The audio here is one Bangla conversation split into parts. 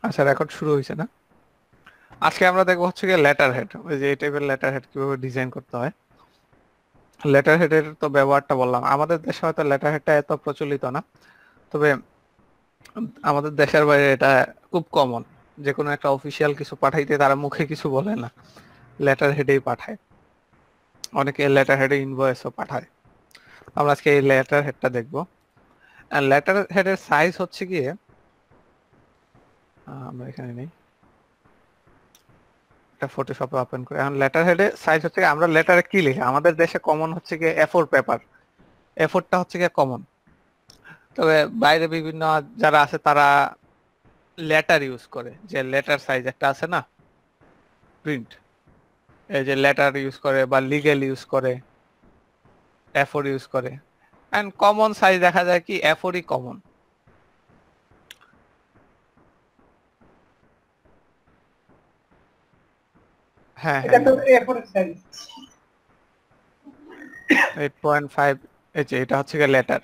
আচ্ছা, রেকর্ড শুরু হয়েছে না? আজকে আমরা দেখবো হচ্ছে গিয়ে লেটার হেড, ওই যে এই টাইপের লেটার হেড কিভাবে ডিজাইন করতে হয়। লেটার হেডের তো ব্যবহারটা বললাম, আমাদের দেশে হয়তো লেটার হেডটা এত প্রচলিত না, তবে আমাদের দেশের বাইরে এটা খুব কমন। যে কোনো একটা অফিসিয়াল কিছু পাঠাইতে তারা মুখে কিছু বলে না, লেটার হেডেই পাঠায়। অনেকে লেটার হেডে ইনভয়েসও পাঠায়। আমরা আজকে এই লেটার হেডটা দেখবো। আর লেটার হেডের সাইজ হচ্ছে গিয়ে আমরা এখানে নেই, এটা ফটোশপে ওপেন করে। এখন লেটার হেডে সাইজ হচ্ছে গিয়ে, আমরা লেটারে কি লিখি, আমাদের দেশে কমন হচ্ছে গিয়ে এ4 পেপার, এ4টা হচ্ছে গিয়ে কমন। তবে বাইরে বিভিন্ন যারা আছে তারা লেটার ইউজ করে, যে লেটার সাইজ একটা আছে না, প্রিন্ট, এই যে লেটার ইউজ করে বা লিগেল ইউজ করে, এ4 ইউজ করে। এন্ড কমন সাইজ দেখা যায় কি এ4ই কমন। হ্যাঁ এটা হ্যাঁ, তো এ4 সাইজ। 8.5, এই যে এটা হচ্ছে গিয়ে লেটার।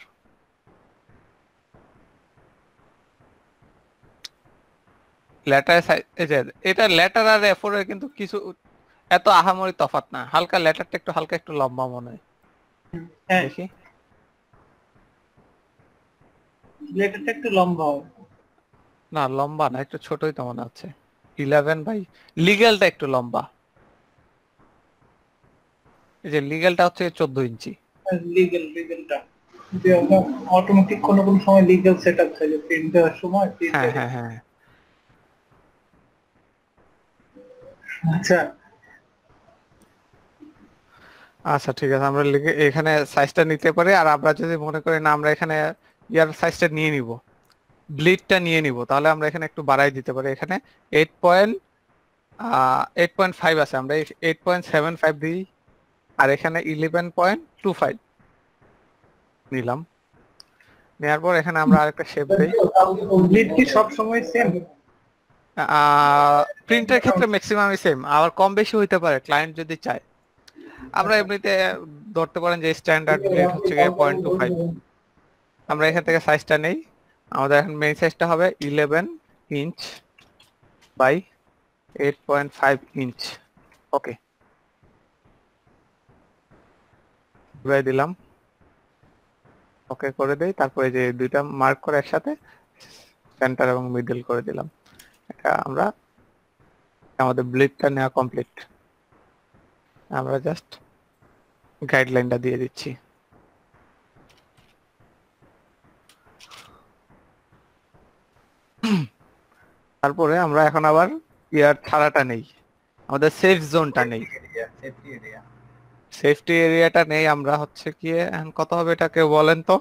লেটার সাইজ এই যে এটা লেটার আর এ4 এর কিন্তু কিছু এত আহামরি তফাৎ না, হালকা লেটারটা একটু হালকা একটু লম্বা মনে হয়। হ্যাঁ, দেখি, লেটারটা একটু লম্বা হবে। না লম্বা না, একটু ছোটই তো মনে হচ্ছে। 11 বাই, লিগেলটা একটু লম্বা, এই যে লিগেলটা হচ্ছে 14 ইঞ্চি। লিগেলটা অটোমেটিক কোনো কোনো সময় লিগেল সেটআপ থাকে প্রিন্ট দেওয়ার সময় হ্যাঁ প্রিন্টারে। হ্যাঁ হ্যাঁ। আচ্ছা, আচ্ছা ঠিক আছে, আমরা লিখে এখানে সাইজটা নিতে পারি। আর আমরা যদি মনে করি না আমরা এখানে ইয়ার সাইজটা নিয়ে নিব, ব্লিডটা নিয়ে নিব, তাহলে আমরা এখানে একটু বাড়াই দিতে পারি। এখানে 8.5 আছে, আমরা 8.75 দিই। আর এখানে 11.25 নিলাম। নেওয়ার পর এখানে আমরা আরেকটা শেপ দেই। ব্লিড কি সব সময় সেম? প্রিন্টের ক্ষেত্রে ম্যাক্সিমামই সেম, আবার কম বেশি হইতে পারে ক্লায়েন্ট যদি চায়। আমরা এমনিতে ধরতে পারেন যে স্ট্যান্ডার্ড ব্লিড হচ্ছে গিয়ে 0.25। আমরা এখান থেকে সাইজটা নেই। আমাদের এখন মেইন সাইজটা হবে 11 ইঞ্চ বাই 8.5 ইঞ্চ। ওকে, দিলাম, ওকে করে দেই। তারপরে যে দুইটা মার্ক করে একসাথে সেন্টার এবং মিডল করে দিলাম। এটা আমরা, আমাদের ব্লিডটা নেওয়া কমপ্লিট। আমরা জাস্ট গাইডলাইনটা দিয়ে দিচ্ছি। তারপরে আমরা এখন আবার ইয়ার ছাড়াটা নেই, আমাদের সেফ জোনটা নেই, সেফটি এরিয়াটা নেই। আমরা হচ্ছে কি এখন কত হবে এটা কেউ বলেন তো?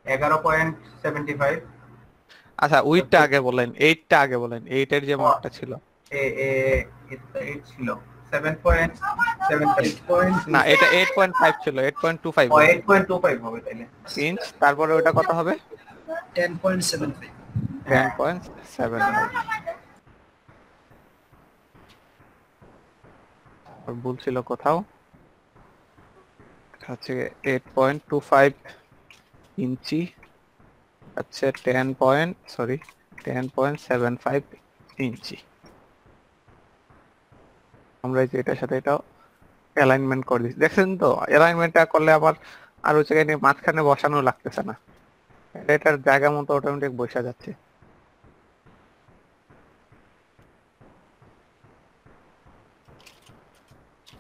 11.75। আচ্ছা উইডটা আগে বলেন, 8টা আগে বলেন, 8 এর যে মার্কটা ছিল। এইট ছিল 7.75 না, এটা 8.5 ছিল, 8.25 বলেন 8.25 হবে তাইলে। ইঞ্চ। তারপরে ওটা কত হবে? 10.75। 10.75। ভুল ছিল কোথাও, এটা হচ্ছে 8.25 ইঞ্চি, হচ্ছে 10.75 ইঞ্চি। আমরা এই যে এটার সাথে এটা অ্যালাইনমেন্ট করে দিচ্ছি, দেখছেন তো? অ্যালাইনমেন্টটা করলে আবার আর ওই জায়গায় নিয়ে মাঝখানে বসানো লাগতেছে না, এটার জায়গা মতো অটোমেটিক বসা যাচ্ছে।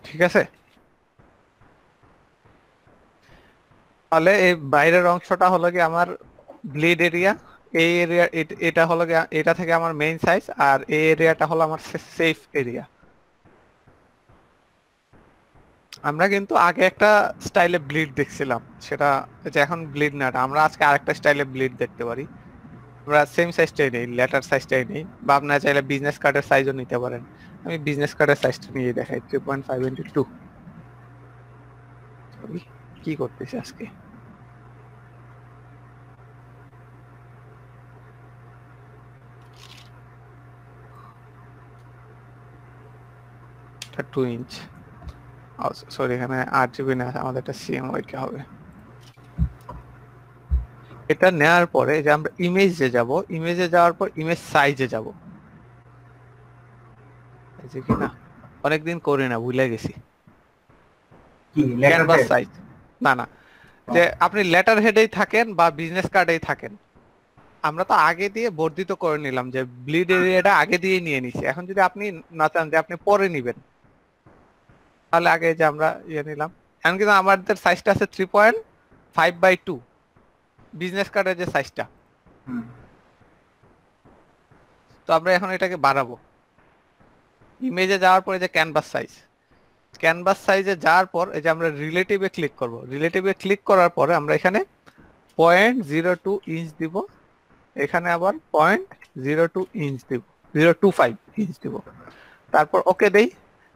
ঠিক আছে, তাহলে এই বাইরের অংশটা হলো কি আমার ব্লিড এরিয়া, এই এরিয়া, এটা হলো কি এটা থেকে আমার মেইন সাইজ, আর এই এরিয়াটা হলো আমার সেফ এরিয়া। আমরা কিন্তু আগে একটা স্টাইলে ব্লিড দেখছিলাম, সেটা যে এখন ব্লিড না, আমরা আজকে আরেকটা স্টাইলে ব্লিড দেখতে পারি। আমরা সেম সাইজটাই নেই, লেটার সাইজটাই নেই, বা আপনারা চাইলে বিজনেস কার্ডের সাইজও নিতে পারেন। আমি বিজনেস কার্ডের সাইজটা নিয়ে দেখাই, 3.5x2। কি করতেছি আজকে, 2 ইঞ্চ। সরি, এখানে 8 GB না, আমাদের একটা CMYK হবে। এটা নেওয়ার পরে যে আমরা ইমেজে যাব, ইমেজে যাওয়ার পর ইমেজ সাইজে যাব। যে কি না অনেকদিন করি না, ভুলে গেছি। কি লেটার ক্যানভাস হেড? সাইজ, না না, যে আপনি লেটার হেডেই থাকেন বা বিজনেস কার্ডেই থাকেন, আমরা তো আগে দিয়ে বর্ধিত করে নিলাম, যে ব্লিড এরিয়াটা আগে দিয়ে নিয়ে নিছি। এখন যদি আপনি না চান যে আপনি পরে নিবেন, তাহলে আগে যে আমরা ইয়ে নিলাম। এখন কিন্তু আমাদের সাইজটা আছে 3.5/2, বিজনেস কার্ডের যে সাইজটা। হুম তো আমরা এখন এটাকে বাড়াবো। ইমেজে যাওয়ার পরে যে ক্যানভাস সাইজ, ক্যানভাস সাইজে যাওয়ার পর এই যে আমরা রিলেটিভে ক্লিক করব। রিলেটিভে ক্লিক করার পরে আমরা এখানে 0.02 ইঞ্চ দিব, এখানে আবার 0.02 ইঞ্চ দিব, 0.25 ইঞ্চ দিব। তারপর ওকে দেই।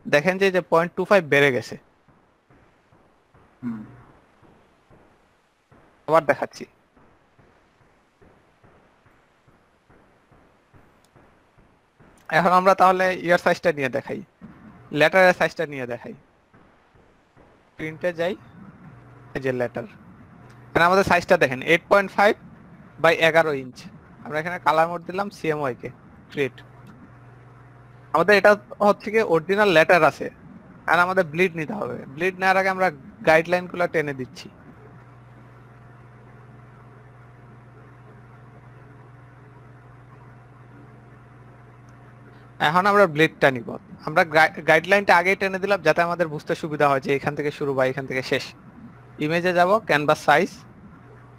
দেখেন যে 0.25 বেড়ে গেছে। হুম আবার দেখাচ্ছি। এখন আমরা তাহলে ইয়ার সাইজটা নিয়ে দেখাই, লেটারের সাইজটা নিয়ে দেখাই। প্রিন্টে যাই, এই যে লেটার, এখানে আমাদের সাইজটা দেখেন 8.5/11 ইঞ্চ। আমরা এখানে কালার মোড দিলাম CMYK কে ক্রিয়েট। আমাদের এটা হচ্ছে কি অরিজিনাল লেটার আছে, আর আমাদের ব্লিড নিতে হবে। ব্লিড নেওয়ার আগে আমরা গাইডলাইন গুলো টেনে দিচ্ছি। এখন আমরা ব্লিডটা নিব। আমরা গাইডলাইনটা আগেই টেনে দিলাম যাতে আমাদের বুঝতে সুবিধা হয় যে এখান থেকে শুরু বা এখান থেকে শেষ। ইমেজে যাব, ক্যানভাস সাইজ,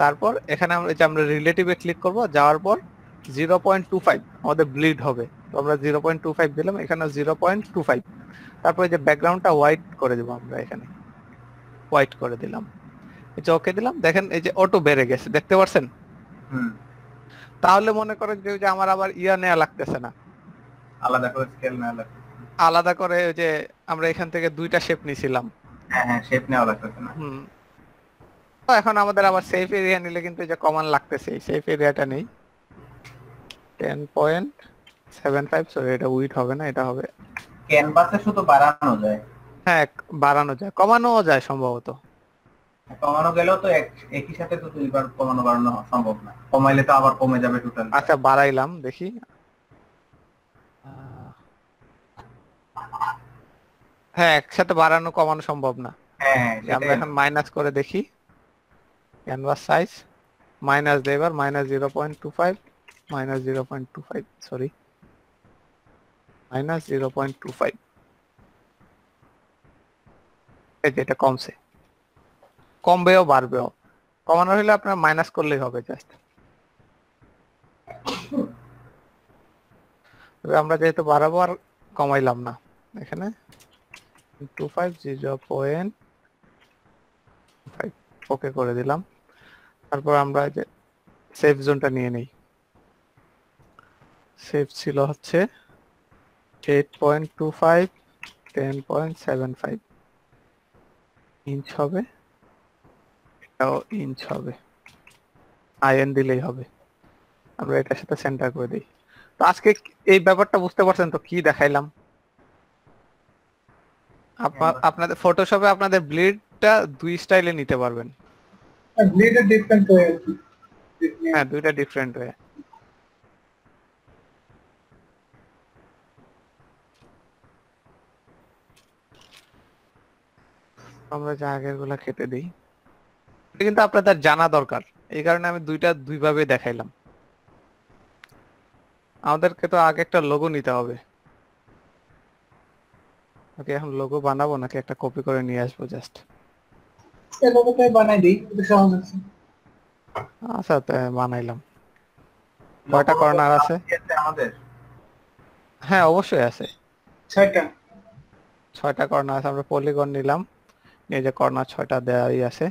তারপর এখানে আমরা রিলেটিভে ক্লিক করব। যাওয়ার পর 0.25 আমাদের ব্লিড হবে, তো আমরা 0.25 দিলাম, এখানে 0.25। তারপরে যে ব্যাকগ্রাউন্ডটা হোয়াইট করে দেবো, আমরা এখানে হোয়াইট করে দিলাম। এই যে ওকে দিলাম, দেখেন এই যে অটো বেড়ে গেছে, দেখতে পাচ্ছেন? হুম তাহলে মনে করেন যে ওই যে আমার আবার ইয়া নেওয়া লাগতেছে না, আলাদা করে স্কেল নেওয়া লাগবে। আলাদা করে ওই যে আমরা এখান থেকে দুইটা শেপ নিছিলাম। হ্যাঁ হ্যাঁ, শেপ নেওয়া লাগতেছে না। হুম। তো এখন আমাদের আবার সেফ এরিয়া নিলে কিন্তু এই যে কমান লাগতেছে, এই সেফ এরিয়াটা নেই। 10.75, সরি এটা উইড হবে না, এটা হবে, ক্যানভাসে শুধু বাড়ানো যায়, হ্যাঁ বাড়ানো যায়, কমানোও যায় সম্ভবত। কমানো গেলেও তো একই সাথে তো দুইবার কমানো বাড়ানো সম্ভব না, কমাইলে তো আবার কমে যাবে টোটাল। আচ্ছা বাড়াইলাম, দেখি। আহ, হ্যাঁ একসাথে বাড়ানো কমানো সম্ভব না। হ্যাঁ আমরা সেটাই। এখন মাইনাস করে দেখি। ক্যানভাস সাইজ মাইনাস দেই, এবার -0.25, -0.25, সরি -0.25। এই যে এটা কমছে, কমবেও বাড়বেও। কমানো হলে আপনার মাইনাস করলেই হবে জাস্ট। তবে আমরা যেহেতু বাড়াবো আর কমাইলাম না, এখানে 25, 0.5 ওকে করে দিলাম। তারপর আমরা যে সেফ জোনটা নিয়ে নেই। সেফ ছিল হচ্ছে 8.25, 10.75 ইঞ্চ হবে, এটাও ইঞ্চ হবে, আইএন দিলেই হবে। আমরা এটার সাথে সেন্টার করে দিই। তো আজকে এই ব্যাপারটা বুঝতে পারছেন তো কি দেখাইলাম? আপনাদের ফটোশপে আপনাদের ব্লিডটা দুই স্টাইলে নিতে পারবেন। ব্লেডের ডিফারেন্ট হয়ে আর কি। হ্যাঁ দুইটা ডিফারেন্ট হয়ে। আমরা যে আগের গুলা কেটে দিই, এটা কিন্তু আপনাদের জানা দরকার, এই কারণে আমি দুইটা দুইভাবে দেখাইলাম। আমাদেরকে তো আগে একটা লোগো নিতে হবে। ওকে, এখন লোগো বানাবো নাকি একটা কপি করে নিয়ে আসবো জাস্ট? এগুলোকে বানাই দিই, এটা সহজ আছে। আচ্ছা তো বানাইলাম। কয়টা কর্নার আছে? আমাদের হ্যাঁ অবশ্যই আছে, 6টা। 6টা কর্নার আছে। আমরা পলিগন নিলাম, এই যে কর্নার 6টা দেওয়াই আছে।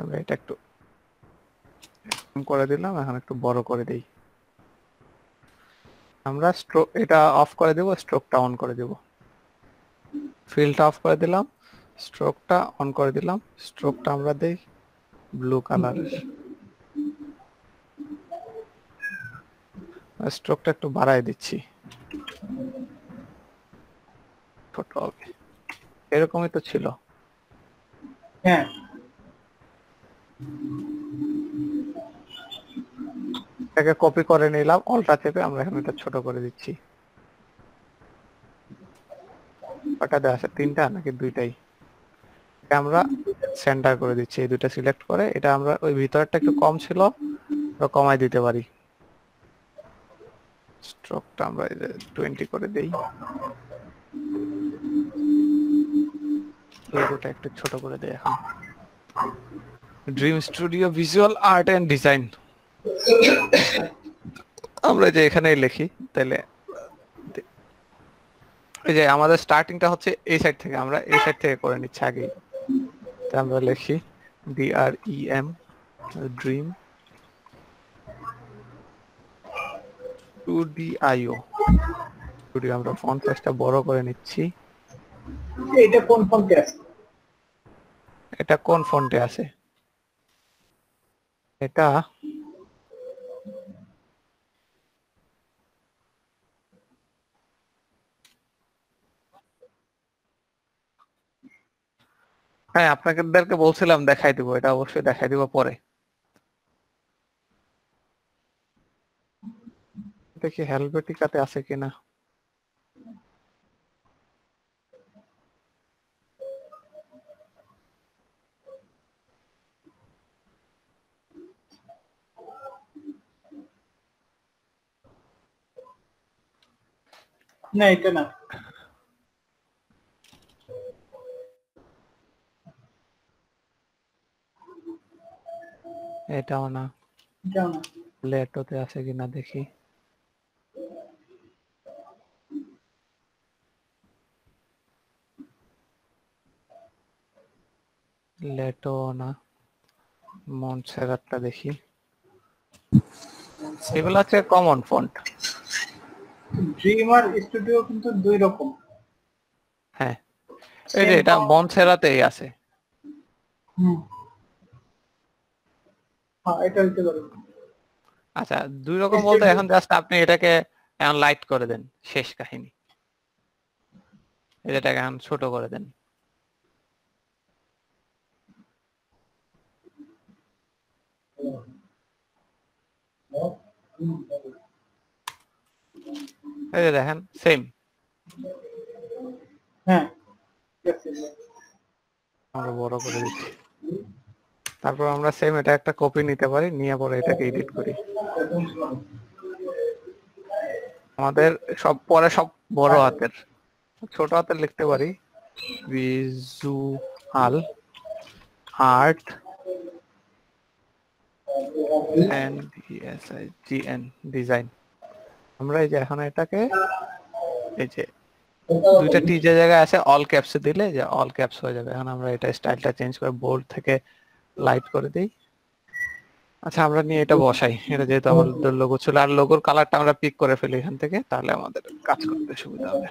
আমরা এটা একটু কম করে দিলাম, এখন একটু বড় করে দিই। আমরা স্ট্রোক এটা অফ করে দেব, স্ট্রোকটা অন করে দেব। ফিলটা অফ করে দিলাম, স্ট্রোকটা অন করে দিলাম। স্ট্রোকটা আমরা দেই ব্লু কালারের। স্ট্রোকটা একটু বাড়াই দিচ্ছি, ছোট হবে। এরকমই তো ছিল। হ্যাঁ, এটাকে কপি করে নিলাম, অল্টা চেপে আমরা এখন এটা ছোট করে দিচ্ছি। কটাতে আছে, 3টা নাকি 2টাই? এটা আমরা সেন্টার করে দিচ্ছি, এই দুটো সিলেক্ট করে। এটা আমরা ওই ভিতরটা একটু কম ছিল, তো কমাই দিতে পারি। স্ট্রোকটা আমরা এই যে 20 করে দেই। লোগোটা একটু ছোট করে দেই এখন। Dream Studio visual art and design, আমরা যে এখানে লিখি তাহলে এই যে আমাদের স্টার্টিংটা হচ্ছে এই সাইড থেকে, আমরা এই সাইড থেকে করে নিচ্ছি আগেই। তা আমরা লিখি DREM ড্রিম স্টুডিও। আমরা ফন্ট সাইজটা বড় করে নিচ্ছি। এটা কোন ফন্টে আছে? এটা কোন ফন্টে আছে? এটা হ্যাঁ, আপনাদেরকে বলছিলাম দেখাই দিব, এটা অবশ্যই দেখাই দিব পরে। দেখি হেলভেটিকাতে আছে কিনা। না এটা না। এটাও না। এটাও না। লেটোতে আছে কিনা দেখি। লেটো না। মন্টসেরাটটা দেখি। এগুলো হচ্ছে কমন ফন্ট। ড্রিম আর স্টুডিও কিন্তু দুই রকম। হ্যাঁ, এই যে এটা মন্টসেরাতেই আছে। হুম, হ্যাঁ এটা হইতে পারে। আচ্ছা, দুই রকম বলতে এখন জাস্ট আপনি এটাকে এখন লাইট করে দেন, শেষ কাহিনী। এটাকে এখন ছোট করে দেন। এই যে দেখেন সেম। হ্যাঁ, আমরা বড় করে দিচ্ছি। তারপর আমরা সেম এটা একটা কপি নিতে পারি, নিয়ে পরে এটাকে এডিট করি। আমাদের সব পরে সব বড় হাতের, ছোট হাতের লিখতে পারি ভিজুয়াল আর্ট এন্ড ডিজাইন। আমরা এই যে এখন এটাকে এই যে দুইটা টি যে জায়গায় আছে অল ক্যাপসে দিলে যে অল ক্যাপস হয়ে যাবে। এখন আমরা এটা স্টাইলটা চেঞ্জ করে বোল্ড থেকে লাইট করে দিই। আচ্ছা, আমরা নিয়ে এটা বসাই। এটা যেহেতু আমাদের লোগো ছিল, আর লোগোর কালারটা আমরা পিক করে ফেলি এখান থেকে, তাহলে আমাদের কাজ করতে সুবিধা হবে।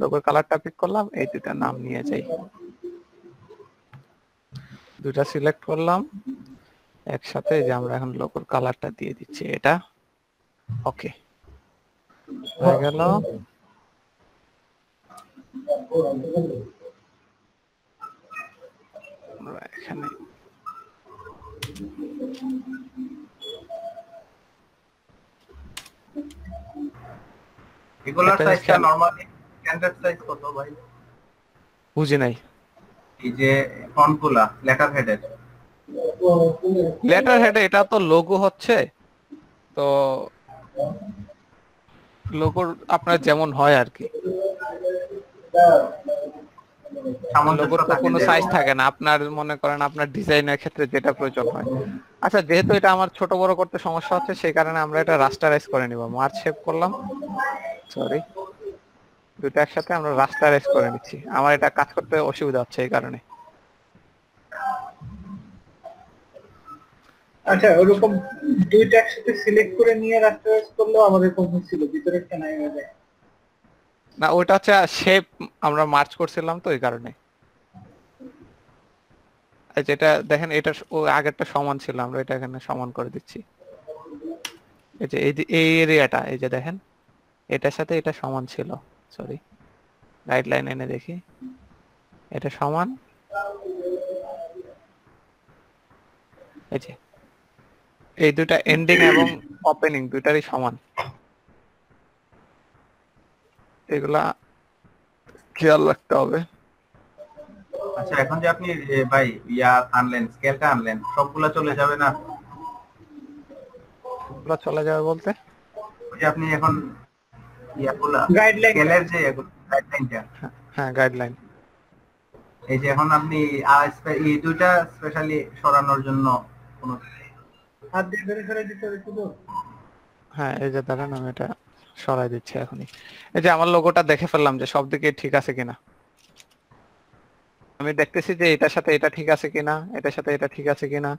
লোগোর কালারটা পিক করলাম, এই দুইটা নাম নিয়ে যাই, দুইটা সিলেক্ট করলাম একসাথে। যে আমরা এখন লোগোর কালারটা দিয়ে দিচ্ছি, এটা ওকে হয়ে গেল। আমরা এখানে এগুলোর একটা জিনিস সাইজটা নরমালি স্ট্যান্ডার্ড সাইজ কত ভাই? বুঝি নাই। এই যে ফন্টগুলা লেটার হেডের লেটার হেডে এটা তো লোগো হচ্ছে, তো লোগোর আপনার যেমন হয় আর কি। লোগোর সামঞ্জস্য তো থাকে কোনো যে সাইজ থাকে না, আপনার মনে করেন আপনার ডিজাইনের ক্ষেত্রে যেটা প্রয়োজন হয়। আচ্ছা, যেহেতু এটা আমার ছোট বড় করতে সমস্যা হচ্ছে, সেই কারণে আমরা এটা রাস্টারাইজ করে নিব। মার্জ শেপ করলাম, সরি, দুটো একসাথে আমরা রাস্টারাইজ করে নিচ্ছি। আমার এটা কাজ করতে অসুবিধা হচ্ছে এই কারণে। আচ্ছা, ওরকম দুইটা একসাথে সিলেক্ট করে নিয়ে রাস্টারাইজ করলেও আমাদের কম হচ্ছিল, ভিতরে একটা নাই হয়ে যায়। না, ওইটা হচ্ছে শেপ আমরা মার্চ করছিলাম তো এই কারণে। যেটা দেখেন এটা ও আগেরটা সমান ছিল, আমরা এটা এখানে সমান করে দিচ্ছি। এই যে এই এরিয়াটা এই যে দেখেন, এটার সাথে এটা সমান ছিল। সরি, গাইডলাইন এনে দেখি, এটা সমান। এই যে এই দুটা এন্ডিং এবং ওপেনিং দুটারই সমান। এগুলা খেয়াল রাখতে হবে। আচ্ছা এখন যে আপনি ভাই ইয়া আনলেন, স্কেলটা আনলেন, সবগুলা চলে যাবে না? ওগুলো চলে যাবে বলতে? ওই যে আপনি এখন ইয়াগুলা গাইডলাইন স্কেলের যে গাইডলাইনটা, হ্যাঁ গাইডলাইন। এই যে এখন আপনি এই দুইটা স্পেশালি সরানোর জন্য কোনো হাত দিয়ে ধরে ফেলে দিতে হবে শুধু। হ্যাঁ এই যে দাঁড়ান আমি এটা সরাই দিচ্ছি এখনই। এই যে আমার লোগোটা দেখে ফেললাম যে সব দিকে ঠিক আছে কিনা। আমি দেখতেছি যে এটার সাথে এটা ঠিক আছে কিনা, এটার সাথে এটা ঠিক আছে কিনা,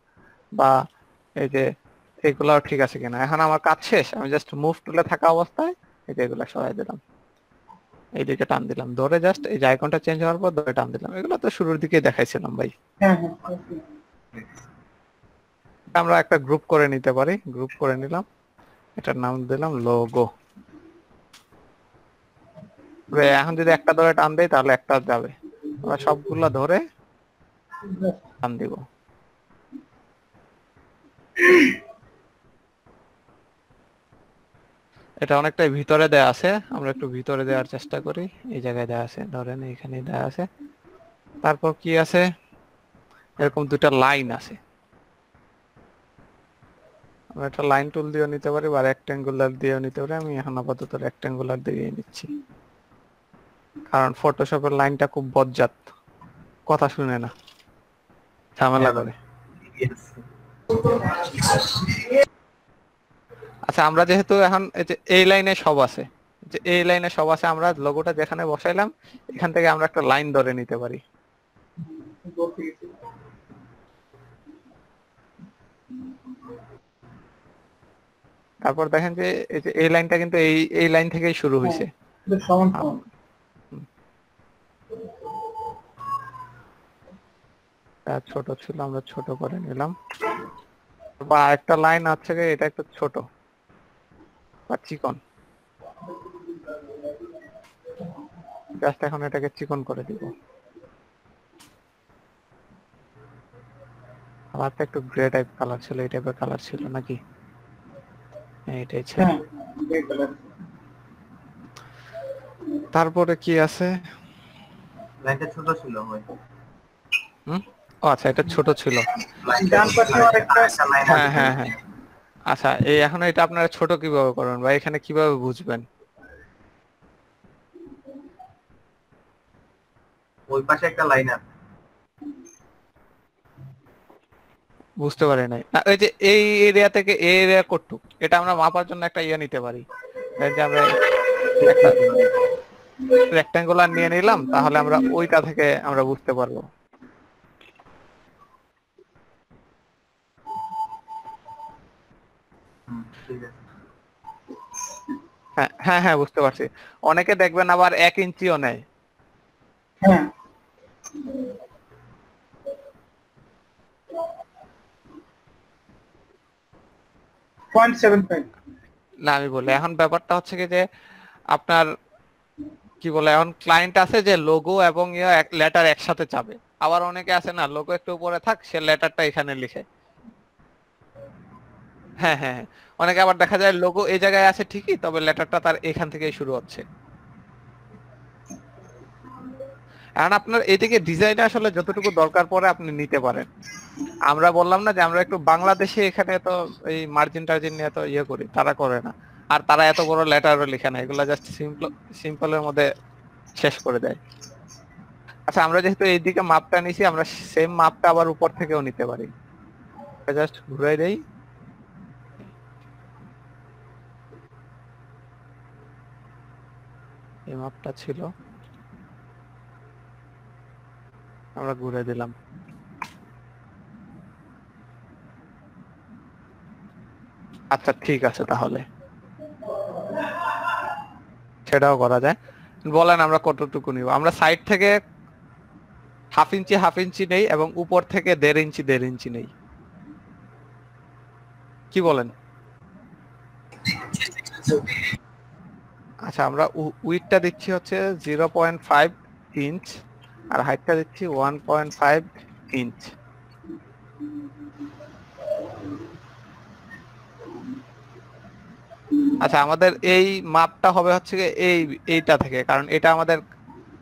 বা এই যে এগুলাও ঠিক আছে কিনা। এখন আমার কাজ শেষ, আমি জাস্ট মুভ টুলে থাকা অবস্থায় এই যে এগুলা সরাই দিলাম, এইদিকে টান দিলাম ধরে, জাস্ট এই যে আইকনটা চেঞ্জ হওয়ার পর ধরে টান দিলাম। এগুলো তো শুরুর দিকে দেখাইছিলাম ভাই। হ্যাঁ হ্যাঁ okay. আমরা একটা গ্রুপ করে নিতে পারি, গ্রুপ করে নিলাম, এটার নাম দিলাম লোগো। এখন যদি একটা ধরে টান দেই তাহলে একটা যাবে, আমরা সবগুলা ধরে টান দিব। এটা অনেকটাই ভিতরে দেয়া আছে, আমরা একটু ভিতরে দেওয়ার চেষ্টা করি। এই জায়গায় দেয়া আছে, ধরেন এখানে দেয়া আছে। তারপর কি আছে, এরকম দুটা লাইন আছে, আমরা একটা লাইন টুল দিয়েও নিতে পারি বা রেক্টেঙ্গুলার দিয়েও নিতে পারি। আমি এখন আপাতত রেক্টেঙ্গুলার দিয়ে নিচ্ছি, কারণ ফটোশপের লাইনটা খুব বজ্জাত, কথা শুনে না, ঝামেলা করে। আচ্ছা আমরা যেহেতু এখন এই লাইনে সব আছে, যে এই লাইনে সব আছে, আমরা লোগোটা যেখানে বসাইলাম এখান থেকে আমরা একটা লাইন ধরে নিতে পারি। তারপর দেখেন যে এই লাইনটা কিন্তু এই লাইন থেকেই শুরু হয়েছে। সমান সমান। ছোট ছিল, আমরা ছোট করে নিলাম। বা একটা লাইন আছে, এটা একটু ছোট বা চিকন, জাস্ট এখন এটাকে চিকন করে দিব। কালারটা একটু গ্রে টাইপ কালার ছিল, এই টাইপের কালার ছিল নাকি? এইটাই ছিল। হ্যাঁ গ্রে কালার। তারপরে কি আছে, লাইনটা ছোট ছিল ভাই। ও আচ্ছা এটা ছোট ছিল। ডান পাশে আরেকটা হ্যাঁ হ্যাঁ হ্যাঁ। আচ্ছা এই এখন এটা আপনারা ছোট কিভাবে করবেন বা এখানে কিভাবে বুঝবেন? ওই পাশে একটা লাইন আছে। বুঝতে পারি নাই না, ওই যে এই এরিয়া থেকে এই এরিয়া কটুক, এটা আমরা মাপার জন্য একটা ইয়ে নিতে পারি। এই যে আমরা একটা রেক্ট্যাঙ্গুলার নিয়ে নিলাম, তাহলে আমরা ওইটা থেকে আমরা বুঝতে পারবো। ঠিক আছে। হ্যাঁ হ্যাঁ হ্যাঁ বুঝতে পারছি। অনেকে দেখবেন আবার 1 ইঞ্চিও নেয়। হ্যাঁ 0.75। না আমি বলি এখন ব্যাপারটা হচ্ছে কি যে আপনার কি বলে, এখন ক্লায়েন্ট আছে যে লোগো এবং লেটার একসাথে চাবে, আবার অনেকে আছে না লোগো একটু উপরে থাক, সে লেটারটা এখানে লিখে। হ্যাঁ হ্যাঁ হ্যাঁ। অনেকে আবার দেখা যায় লোগো এই জায়গায় আছে ঠিকই, তবে লেটারটা তার এখান থেকেই শুরু হচ্ছে। এখন আপনার এদিকে ডিজাইন আসলে যতটুকু দরকার পড়ে আপনি নিতে পারেন। আমরা বললাম না যে আমরা একটু বাংলাদেশে এখানে তো এই মার্জিন টার্জিন নিয়ে তো ইয়ে করি, তারা করে না। আর তারা এত বড় লেটারও লিখে না, এগুলা জাস্ট সিম্পলের মধ্যে শেষ করে দেয়। আচ্ছা আমরা যেহেতু এইদিকে মাপটা নিছি, আমরা সেম মাপটা আবার উপর থেকেও নিতে পারি। জাস্ট ঘুরাই দেই, এই মাপটা ছিল, আমরা ঘুরে দিলাম। আচ্ছা ঠিক আছে, তাহলে সেটাও করা যায়। বলেন আমরা কতটুকু নিব? আমরা সাইড থেকে হাফ ইঞ্চি নেই এবং উপর থেকে 1.5 ইঞ্চি নেই, কি বলেন? আচ্ছা আমরা উইডথটা দিচ্ছি হচ্ছে 0.5 ইঞ্চ আর হাইটটা দিচ্ছি 1.5 ইঞ্চ। আচ্ছা আমাদের এই মাপটা হবে হচ্ছে এইটা থেকে, কারণ এটা আমাদের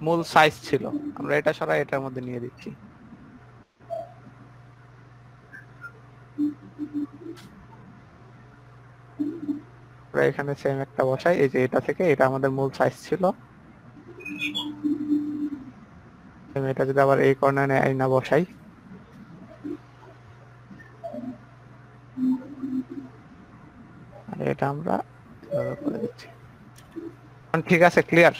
মূল সাইজ ছিল, আমরা এটা সরাই এটার মধ্যে নিয়ে দিচ্ছি। আমরা এখানে সেম একটা বসাই, এই যে এটা থেকে এটা আমাদের মূল সাইজ ছিল, এটা যদি আবার এই কর্নারে আইনা বসাই, আর এটা আমরা এভাবে করে দিচ্ছি। ঠিক আছে, ক্লিয়ার?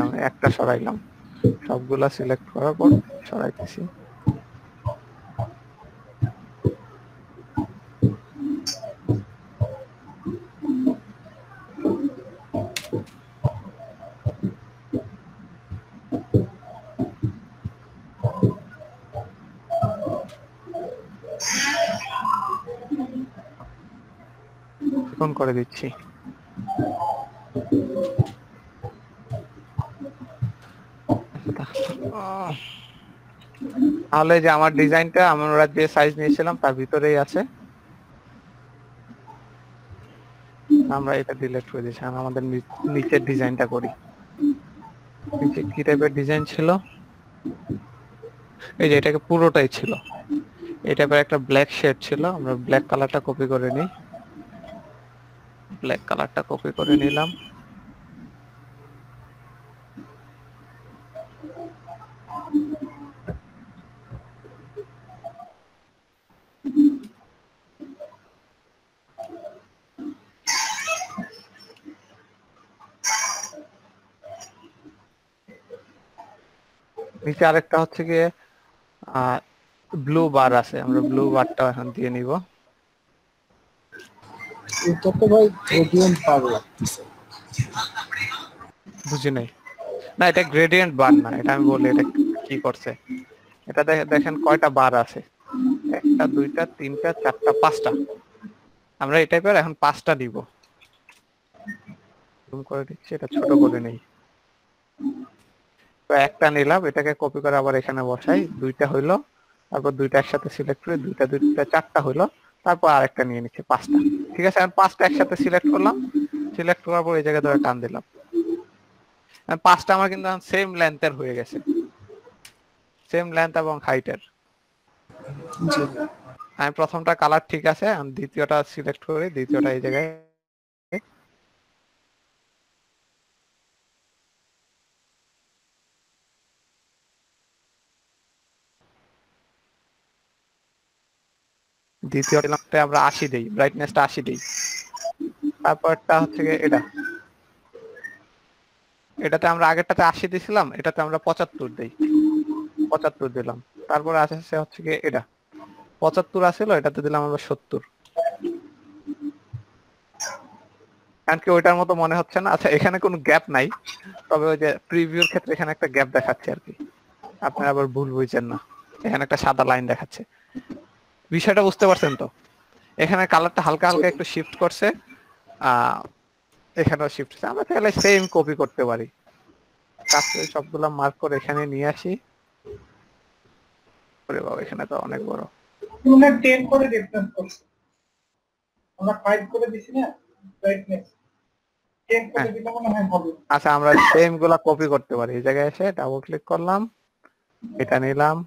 আমি একটা সরাইলাম, সবগুলা সিলেক্ট করার পর সরাইতেছি। ফোন করে দিচ্ছি। তাহলে যে আমার ডিজাইনটা আমরা যে সাইজ নিয়েছিলাম তার ভিতরেই আছে, আমরা এটা ডিলিট করে দিচ্ছি। আমাদের নিচের ডিজাইনটা করি। নিচে কি টাইপের ডিজাইন ছিল? এই যে এটাকে পুরোটাই ছিল, এই টাইপের একটা ব্ল্যাক শেড ছিল। আমরা ব্ল্যাক কালারটা কপি করে নিই, ব্ল্যাক কালারটা কপি করে নিলাম। নিচে আরেকটা হচ্ছে গিয়ে ব্লু বার আছে, আমরা ব্লু বারটা এখন দিয়ে নিব। এটা তো ভাই গ্রেডিয়েন্ট বার লাগতেছে। বুঝি নাই। না, এটা গ্রেডিয়েন্ট বার না, এটা আমি বলি এটা কি করছে। এটা দেখেন কয়টা বার আছে, একটা দুইটা তিনটা চারটা পাঁচটা। আমরা এই টাইপের এখন পাঁচটা দিব। জুম করে দিচ্ছি, এটা ছোট করে নেই। তো একটা নিলাম, এটাকে কপি করে আবার এখানে বসাই, দুইটা হইলো, তারপর দুইটা একসাথে সিলেক্ট করে দুইটা দুইটা চারটা হইলো, তারপর আরেকটা নিয়ে নিচ্ছি পাঁচটা। ঠিক আছে, এখন পাঁচটা একসাথে সিলেক্ট করলাম, সিলেক্ট করার পর এই জায়গায় ধরে টান দিলাম, পাঁচটা আমার কিন্তু সেম লেন্থের হয়ে গেছে, সেম লেন্থ এবং হাইটের। আমি প্রথমটা কালার ঠিক আছে, দ্বিতীয়টা সিলেক্ট করি, দ্বিতীয়টা এই জায়গায় দ্বিতীয়টা আমরা 80 দিই, ব্রাইটনেসটা 80 দিই। তারপরটা হচ্ছে এটা, এটাতে আমরা আগেরটাতে 80 দিছিলাম, এটাতে আমরা 75 দিই, 75 দিলাম। তারপরে আছে হচ্ছে গিয়ে এটা 75 আছিল, এটাতে দিলাম আমরা 70। কারণ কি ওইটার মতো মনে হচ্ছে না? আচ্ছা, এখানে কোনো গ্যাপ নাই, তবে ওই যে প্রিভিউর ক্ষেত্রে এখানে একটা গ্যাপ দেখাচ্ছে আর কি, আপনারা আবার ভুল বুঝছেন না, এখানে একটা সাদা লাইন দেখাচ্ছে। বিষয়টা বুঝতে পারছেন তো? এখানে কালারটা হালকা হালকা একটু শিফট করছে, এখানেও শিফট করছে। আমরা তাহলে সেম কপি করতে পারি, কাজ করে সবগুলা মার্ক করে এখানে নিয়ে আসি। ওরে বাবা, এখানে তো অনেক বড়। মনে 10 করে ডিফারেন্স করছে, আমরা 5 করে দিছি না ব্রাইটনেস, 10 করে দিলে মনে হয় হবে। আচ্ছা, আমরা সেম গুলা কপি করতে পারি। এই জায়গায় এসে ডাবল ক্লিক করলাম, এটা নিলাম,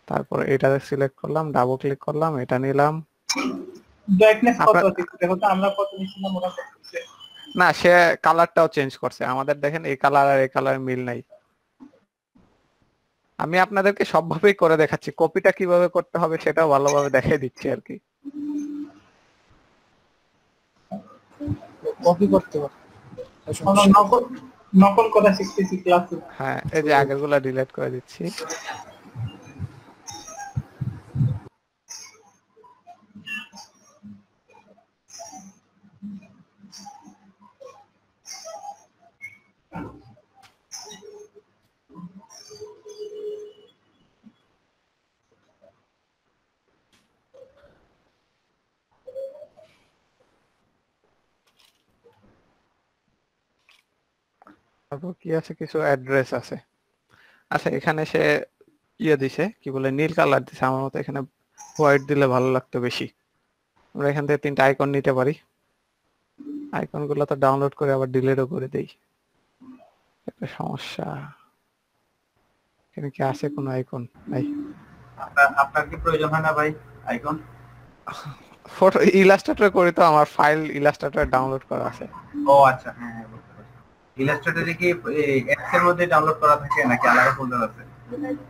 তারপর এটা সিলেক্ট করলাম, ডাবল ক্লিক করলাম, এটা নিলাম। ব্রাইটনেস কত দিচ্ছি দেখো তো, আমরা কত নিছিলাম ওরা কত দিচ্ছে। না, সে কালারটাও চেঞ্জ করছে। আমাদের দেখেন এই কালার আর এই কালার মিল নাই। আমি আপনাদেরকে সবভাবেই করে দেখাচ্ছি, কপিটা কিভাবে করতে হবে সেটাও ভালোভাবে দেখাই দিচ্ছি আর কি। কপি করতে পারে, আমরা নকল করা শিখতেছি ক্লাসে। হ্যাঁ, এই যে আগেরগুলা ডিলিট করে দিচ্ছি। তারপর কি আছে, কিছু অ্যাড্রেস আছে। আচ্ছা, এখানে সে ইয়ে দিছে, কি বলে, নীল কালার দিছে। আমার মতো এখানে হোয়াইট দিলে ভালো লাগতো বেশি। আমরা এখান থেকে 3টা আইকন নিতে পারি, আইকন গুলো তো ডাউনলোড করে আবার ডিলিটও করে দেই, একটা সমস্যা। এখানে কি আছে কোনো আইকন? নাই। আপনার কি প্রয়োজন হয় না ভাই আইকন? ফটো ইলাস্ট্রেটর করি তো, আমার ফাইল ইলাস্ট্রেটর ডাউনলোড করা আছে। ও আচ্ছা, হ্যাঁ হ্যাঁ বুঝতে পারছি। ইলাস্ট্রেটরে কি অ্যাপস এর মধ্যে ডাউনলোড করা থাকে নাকি আলাদা ফোল্ডার আছে?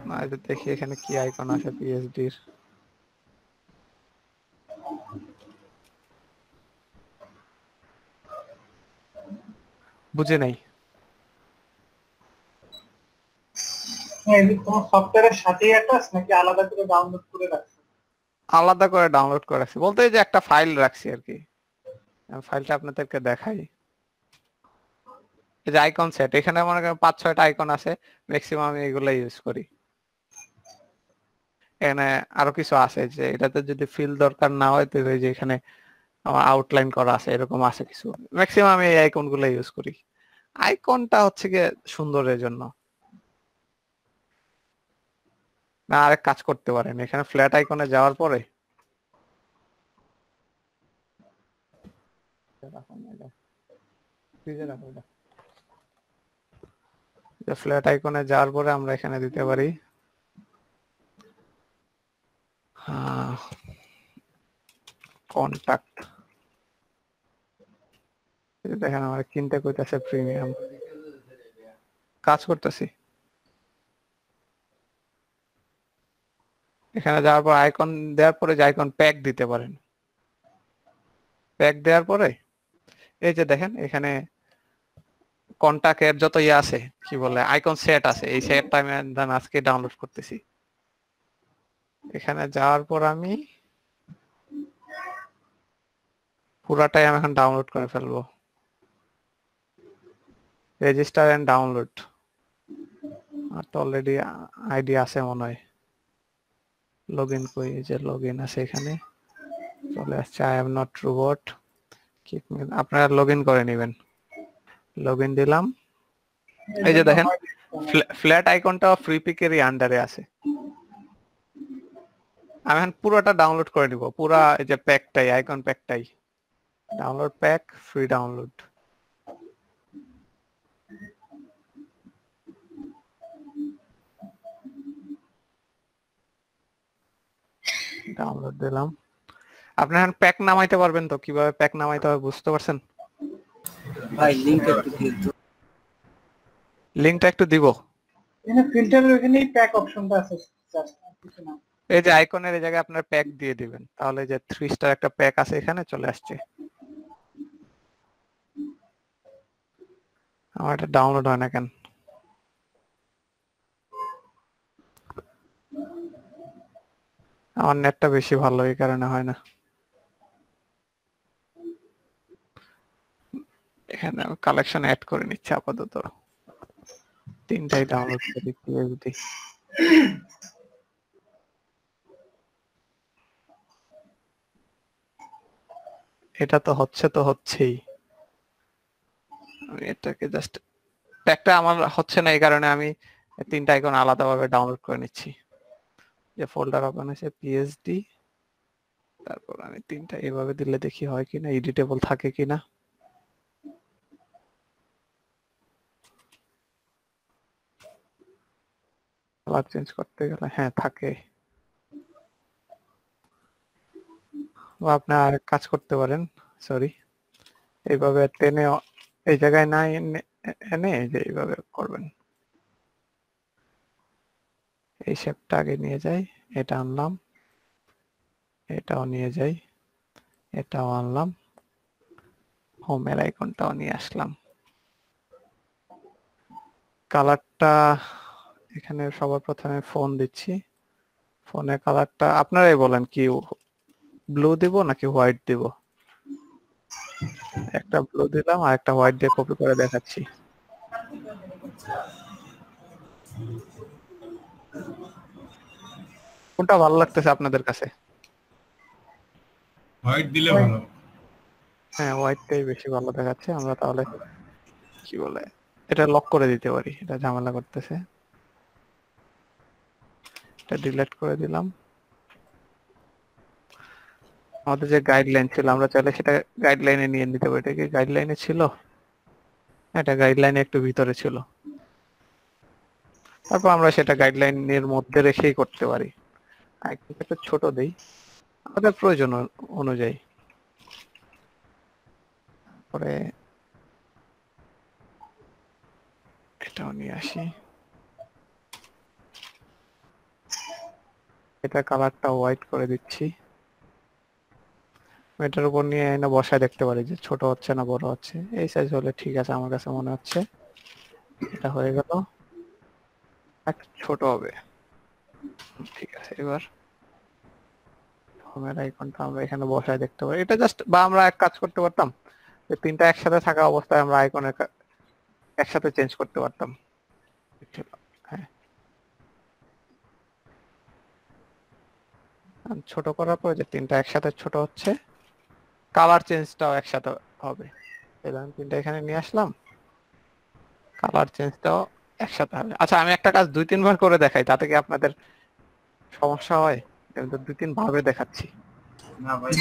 না, এই যে দেখি এখানে কি আইকন আছে পিএসডির। বুঝে নাই। তোমার সফটওয়্যারের সাথেই অ্যাটাচ নাকি আলাদা করে ডাউনলোড করে রাখছো? আলাদা করে ডাউনলোড করে রাখছি বলতে এই যে একটা ফাইল রাখছি আর কি, ফাইলটা আপনাদেরকে দেখাই। এই যে আইকন সেট, এখানে মনে করেন 5-6টা আইকন আছে, ম্যাক্সিমাম আমি এগুলো ইউজ করি। এখানে আরো কিছু আছে যে এটাতে যদি ফিল দরকার না হয় তো এই যে এখানে আমার আউটলাইন করা আছে, এরকম আছে কিছু। ম্যাক্সিমাম আমি এই আইকন গুলো ইউজ করি। আইকনটা হচ্ছে গিয়ে সুন্দরের জন্য। না, আরেক কাজ করতে পারেন, এখানে ফ্ল্যাট আইকনে যাওয়ার পরে ফ্ল্যাট আইকনে যাওয়ার পরে আমরা এখানে দিতে পারি কন্টাক্ট। দেখেন আমার কিনতে কইতাছে প্রিমিয়াম, কাজ করতেছি। এখানে যাওয়ার পর আইকন দেওয়ার পরে যে আইকন প্যাক দিতে পারেন, প্যাক দেওয়ার পরে এই যে দেখেন এখানে কন্টাক্টের যত ইয়ে আছে কি বলে আইকন সেট আছে, এই সেটটা আমি আজকে ডাউনলোড করতেছি। এখানে যাওয়ার পর আমি পুরাটাই আমি এখন ডাউনলোড করে ফেলবো। রেজিস্টার এন্ড ডাউনলোড, আর তো অলরেডি আইডি আছে মনে হয়। লগ ইন করি, যে লগ ইন আছে এখানে চলে আসছে, আই এম নট রোবট। আপনারা লগ ইন করে নেবেন। লগ ইন দিলাম, এই যে দেখেন ফ্ল্যাট আইকনটা ফ্রি পিকেরই আন্ডারে আছে। আমি এখন পুরোটা ডাউনলোড করে নিব, পুরা এই যে প্যাকটাই, আইকন প্যাকটাই download, pack free download. Download দিলাম। আপনি এখন প্যাক নামাইতে পারবেন তো? কিভাবে প্যাক নামাইতে হবে বুঝতে পারছেন? ভাই লিংক একটু দিয়ে দিন। লিংকটা একটু দিব। এখানে ফিল্টারের ওখানেই প্যাক অপশনটা আছে, জাস্ট কিছু না। এই যে আইকনের এই জায়গায় আপনার প্যাক দিয়ে দিবেন, তাহলে যে 3 স্টার একটা প্যাক আছে এখানে চলে আসছে। আমার এটা ডাউনলোড হয় না কেন? আমার নেটটা বেশি ভালো, এই কারণে হয় না। এখানে আমি কালেকশন অ্যাড করে নিচ্ছি আপাতত, 3টাই ডাউনলোড করি পিএসডি। এটা তো হচ্ছেই। আমি এটাকে জাস্ট, প্যাকটা আমার হচ্ছে না এই কারণে আমি 3টা আইকন আলাদাভাবে ডাউনলোড করে নিচ্ছি। যে ফোল্ডার ওপেন হয়েছে পিএসডি, তারপর আমি 3টা এভাবে দিলে দেখি হয় কিনা, এডিটেবল থাকে কিনা। কালার চেঞ্জ করতে গেলে হ্যাঁ থাকে। বা আপনি আর কাজ করতে পারেন, সরি, এইভাবে টেনে এই জায়গায় না এনে এই যে এইভাবে করবেন। এই শেপটা আগে নিয়ে যাই, এটা আনলাম, এটাও নিয়ে যাই, এটাও আনলাম, হোমের আইকনটাও নিয়ে আসলাম। কালারটা এখানে সবার প্রথমে ফোন দিচ্ছি, ফোনের কালারটা আপনারাই বলেন কি, ব্লু দিব নাকি হোয়াইট দিব? একটা ব্লু দিলাম আর একটা হোয়াইট দিয়ে কপি করে দেখাচ্ছি। কোনটা ভালো লাগতেছে আপনাদের কাছে? হোয়াইট দিলে ভালো। হ্যাঁ, হোয়াইটটাই বেশি ভালো দেখাচ্ছে। আমরা তাহলে কি বলে এটা লক করে দিতে পারি, এটা ঝামেলা করতেছে। এটা ডিলিট করে দিলাম। আমাদের যে গাইডলাইন ছিল আমরা চাইলে সেটা গাইডলাইনে নিয়ে নিতে পারি। এটা কি গাইডলাইনে ছিল? এটা গাইডলাইনে একটু ভিতরে ছিল, তারপর আমরা সেটা গাইডলাইনের মধ্যে রেখেই করতে পারি। আইকনটা একটু ছোট দেই আমাদের প্রয়োজন অনুযায়ী। পরে এটাও নিয়ে আসি, এটা কালারটা হোয়াইট করে দিচ্ছি। এটার উপর নিয়ে এনে বসায় দেখতে পারি যে ছোট হচ্ছে না বড় হচ্ছে। এই সাইজ হলে ঠিক আছে আমার কাছে মনে হচ্ছে। এটা হয়ে গেল, একটু ছোট হবে, ঠিক আছে। এবার হোমের আইকনটা আমরা এখানে বসায় দেখতে পারি। এটা জাস্ট, বা আমরা এক কাজ করতে পারতাম যে তিনটা একসাথে থাকা অবস্থায় আমরা আইকনের একসাথে চেঞ্জ করতে পারতাম। হ্যাঁ, ছোট করার পর যে তিনটা একসাথে ছোট হচ্ছে, কালার চেঞ্জটাও একসাথে হবে। এবার তিনটা এখানে নিয়ে আসলাম, কালার চেঞ্জটাও একসাথে হবে। আচ্ছা, আমি একটা কাজ 2-3 বার করে দেখাই, তাতে কি আপনাদের সমস্যা হয়? আমি তো 2-3 ভাবে দেখাচ্ছি। না ভাই,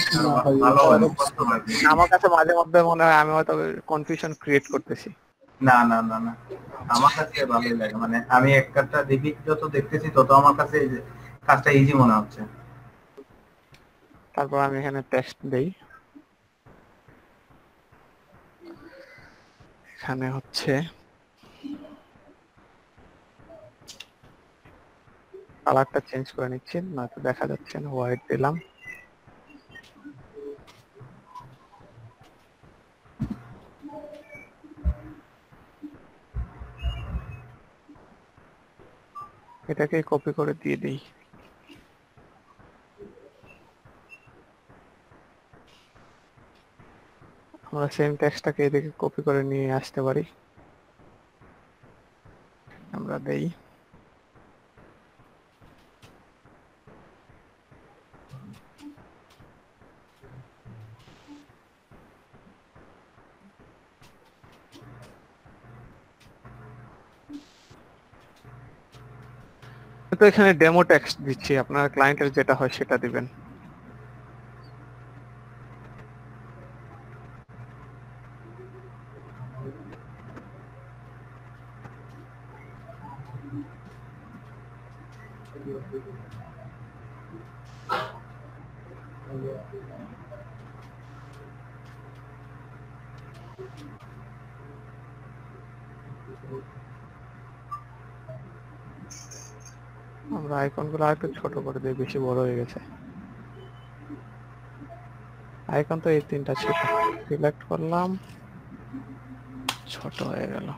ভালো হয়, কষ্ট হয়। আমার কাছে মাঝে মধ্যে মনে হয় আমি হয়তো কনফিউশন ক্রিয়েট করতেছি। না না না না, আমার কাছে ভালোই লাগে। মানে আমি একটা দেখি, যত দেখতেছি তত আমার কাছে এই যে কাজটা ইজি মনে হচ্ছে। তারপর আমি এখানে টেক্সট দেই, এখানে হচ্ছে কালারটা চেঞ্জ করে নিচ্ছি, নয়তো দেখা যাচ্ছে না। হোয়াইট দিলাম, এটাকে কপি করে দিয়ে দিই। আমরা সেম টেক্সটটাকে এদিকে কপি করে নিয়ে আসতে পারি। আমরা দেই, তো এখানে ডেমো টেক্সট দিচ্ছি, আপনার ক্লায়েন্টের যেটা হয় সেটা দিবেন। আমরা আইকন গুলো আরেকটু ছোট করে দিই, বেশি বড় হয়ে গেছে। আইকন তো এই তিনটা ছিল, সিলেক্ট করলাম, ছোট হয়ে গেল।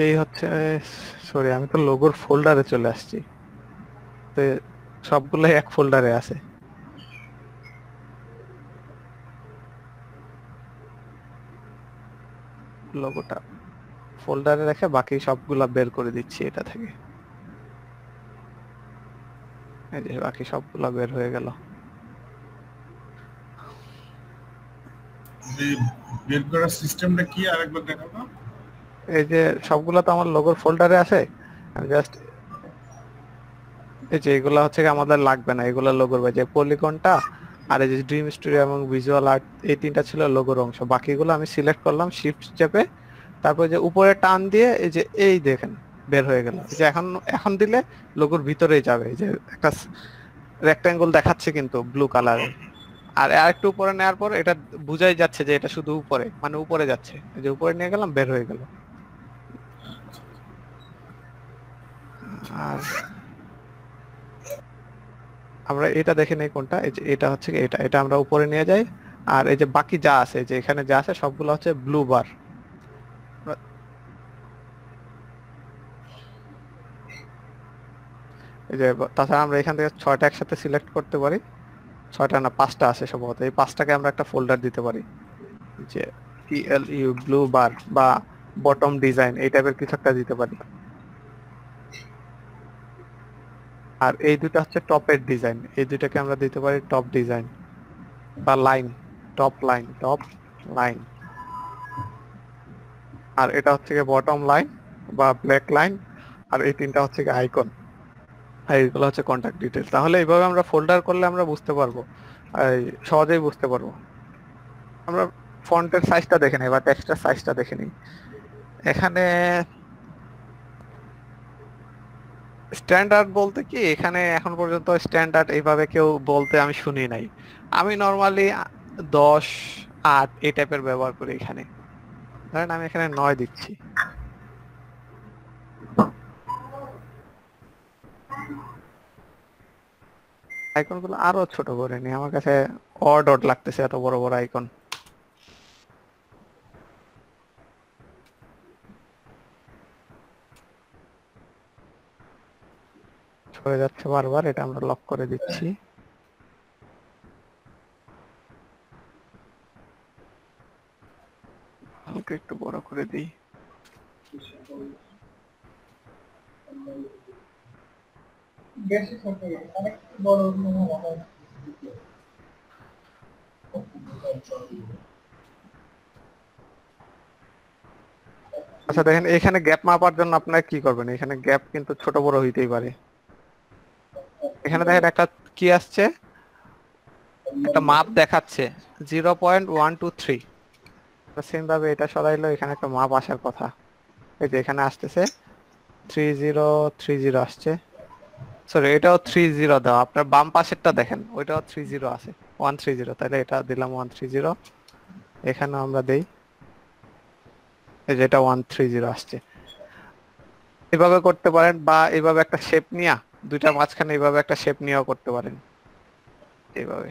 এই হচ্ছে, সরি আমি তো লোগোর ফোল্ডারে চলে আসছি, তো সবগুলোই এক ফোল্ডারে আছে। লোগোটা ফোল্ডারে রেখে বাকি সবগুলা বের করে দিচ্ছি এটা থেকে। এই যে বাকি সবগুলা বের হয়ে গেল। বের করার সিস্টেমটা কি আরেকবার দেখাবো? এই যে সবগুলা তো আমার লোগোর ফোল্ডারে আছে, আমি জাস্ট এই যে এগুলা হচ্ছে কি আমাদের লাগবে না, এগুলা লোগোর যে পলিগনটা আর এই যে ড্রিম স্টুডিও এবং ভিজুয়াল আর্ট, এই তিনটা ছিল লোগোর অংশ। বাকিগুলো আমি সিলেক্ট করলাম শিফট চেপে, তারপর যে উপরে টান দিয়ে এই যে এই দেখেন বের হয়ে গেল। এই যে এখন দিলে লোগোর ভিতরেই যাবে। এই যে একটা রেক্টাঙ্গল দেখাচ্ছে কিন্তু ব্লু কালারের, আর আরেকটু উপরে নেওয়ার পর এটা বুঝাই যাচ্ছে যে এটা শুধু উপরে, মানে উপরে যাচ্ছে। এই যে উপরে নিয়ে গেলাম, বের হয়ে গেল। আর আমরা এটা দেখে নেই কোনটা, এই যে এটা হচ্ছে কি, এটা আমরা উপরে নিয়ে যাই। আর এই যে বাকি যা আছে, যে এখানে যা আছে সবগুলো হচ্ছে ব্লু বার। এই যে তাছাড়া আমরা এখান থেকে 6টা একসাথে সিলেক্ট করতে পারি। 6টা না 5টা আছে সম্ভবত, এই 5টাকে আমরা একটা ফোল্ডার দিতে পারি, যে PLU ব্লু বার বা বটম ডিজাইন এই টাইপের কিছু একটা দিতে পারি। আর এই দুটো হচ্ছে টপের ডিজাইন, এই দুটাকে আমরা দিতে পারি টপ ডিজাইন। বা লাইন, টপ লাইন, আর এটা হচ্ছে গিয়ে বটম লাইন বা ব্ল্যাক লাইন, আর এই তিনটা হচ্ছে গিয়ে আইকন, আর এইগুলো হচ্ছে কন্টাক্ট ডিটেলস। তাহলে এইভাবে আমরা ফোল্ডার করলে আমরা বুঝতে পারবো, এই সহজেই বুঝতে পারবো। আমরা ফন্টের সাইজটা দেখে নিই বা টেক্সটের সাইজটা দেখে নিই। এখানে স্ট্যান্ডার্ড বলতে কি, এখানে এখন পর্যন্ত স্ট্যান্ডার্ড এইভাবে কেউ বলতে আমি শুনি নাই। আমি নর্মালি 10, 8 এই টাইপের ব্যবহার করি। এখানে ধরেন আমি এখানে 9 দিচ্ছি। আইকন গুলো আরো ছোট করে নি, আমার কাছে অড অড লাগতেছে এত বড় বড় আইকন। সরে যাচ্ছে বারবার, এটা আমরা লক করে দিচ্ছি। হালকা একটু বড় করে দিই। বেশি ছোট অনেক বড় মনে হয়। আচ্ছা দেখেন, এখানে গ্যাপ মাপার জন্য আপনারা কি করবেন, এখানে গ্যাপ কিন্তু ছোট বড় হইতেই পারে। এখানে দেখেন একটা কি আসছে, একটা মাপ দেখাচ্ছে 0.123। সেম ভাবে এটা সরাইলো, এখানে একটা মাপ আসার কথা। এই যে এখানে আসতেছে 3030 আসছে। সরি, এটাও 30 দেওয়া। আপনার বাম পাশেরটা দেখেন, ওইটাও 30 আছে, 130। তাহলে এটা দিলাম 130। এখানে আমরা দেই, এই যে এটা 130 আসছে। এভাবে করতে পারেন, বা এইভাবে একটা শেপ নিয়া দুইটার মাঝখানে এইভাবে একটা শেপ নিয়েও করতে পারেন। এইভাবে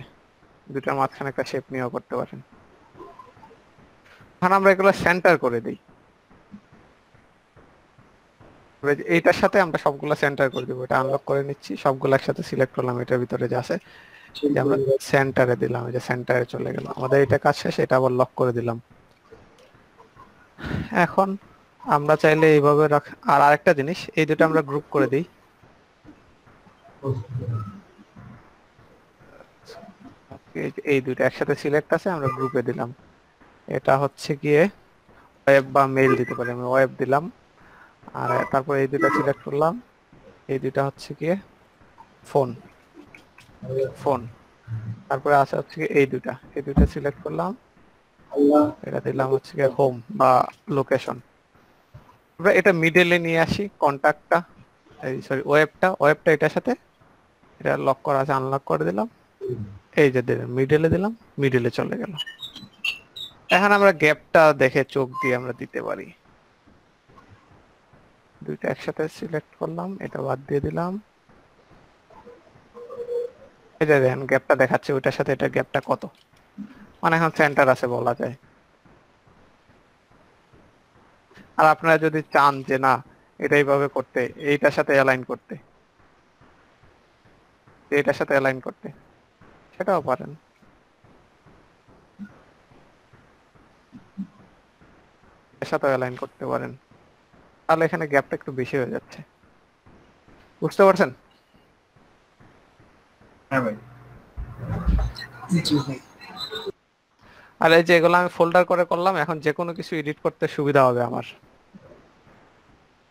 দুইটার মাঝখানে একটা শেপ নিয়েও করতে পারেন। এখন আমরা এগুলো সেন্টার করে দিই। এইটার সাথে আমরা সবগুলো সেন্টার করে দিব। এটা আনলক করে নিচ্ছি, সবগুলো একসাথে সিলেক্ট করলাম, এটার ভিতরে যে আছে যে আমরা সেন্টারে দিলাম, এই যে সেন্টারে চলে গেল আমাদের। এটা কাজ শেষ, এটা আবার লক করে দিলাম। এখন আমরা চাইলে এইভাবে আর আরেকটা জিনিস, এই দুটো আমরা গ্রুপ করে দিই। এই দুটো একসাথে সিলেক্ট আছে, আমরা গ্রুপে দিলাম। এটা হচ্ছে গিয়ে ওয়েব বা মেইল দিতে পারি, আমি ওয়েব দিলাম। আর তারপর এই দুটা সিলেক্ট করলাম, এই দুটা হচ্ছে গিয়ে ফোন। তারপরে আছে হচ্ছে গিয়ে এই দুটা সিলেক্ট করলাম, এটা দিলাম হচ্ছে গিয়ে হোম বা লোকেশন। আমরা এটা মিডলে নিয়ে আসি, কন্টাক্টটা, এই সরি ওয়েবটা এটার সাথে, এটা লক করা আছে, আনলক করে দিলাম। এই যে মিডলে দিলাম, মিডলে চলে গেল। এখন আমরা গ্যাপটা দেখে চোখ দিয়ে আমরা দিতে পারি। দুইটা একসাথে সিলেক্ট করলাম, এটা বাদ দিয়ে দিলাম। এই যে দেখেন গ্যাপটা দেখাচ্ছে, ওইটার সাথে এটা গ্যাপটা কত, মানে এখন সেন্টার আছে বলা যায়। আর আপনারা যদি চান যে না এটা এইভাবে করতে, এইটার সাথে অ্যালাইন করতে, এটার সাথে অ্যালাইন করতে, সেটাও পারেন। এর সাথে অ্যালাইন করতে পারেন, তাহলে এখানে গ্যাপটা একটু বেশি হয়ে যাচ্ছে। বুঝতে পারছেন? হ্যাঁ ভাই। জি ভাই। আর এই যে এগুলো আমি ফোল্ডার করে করলাম, এখন যে কোনো কিছু এডিট করতে সুবিধা হবে আমার।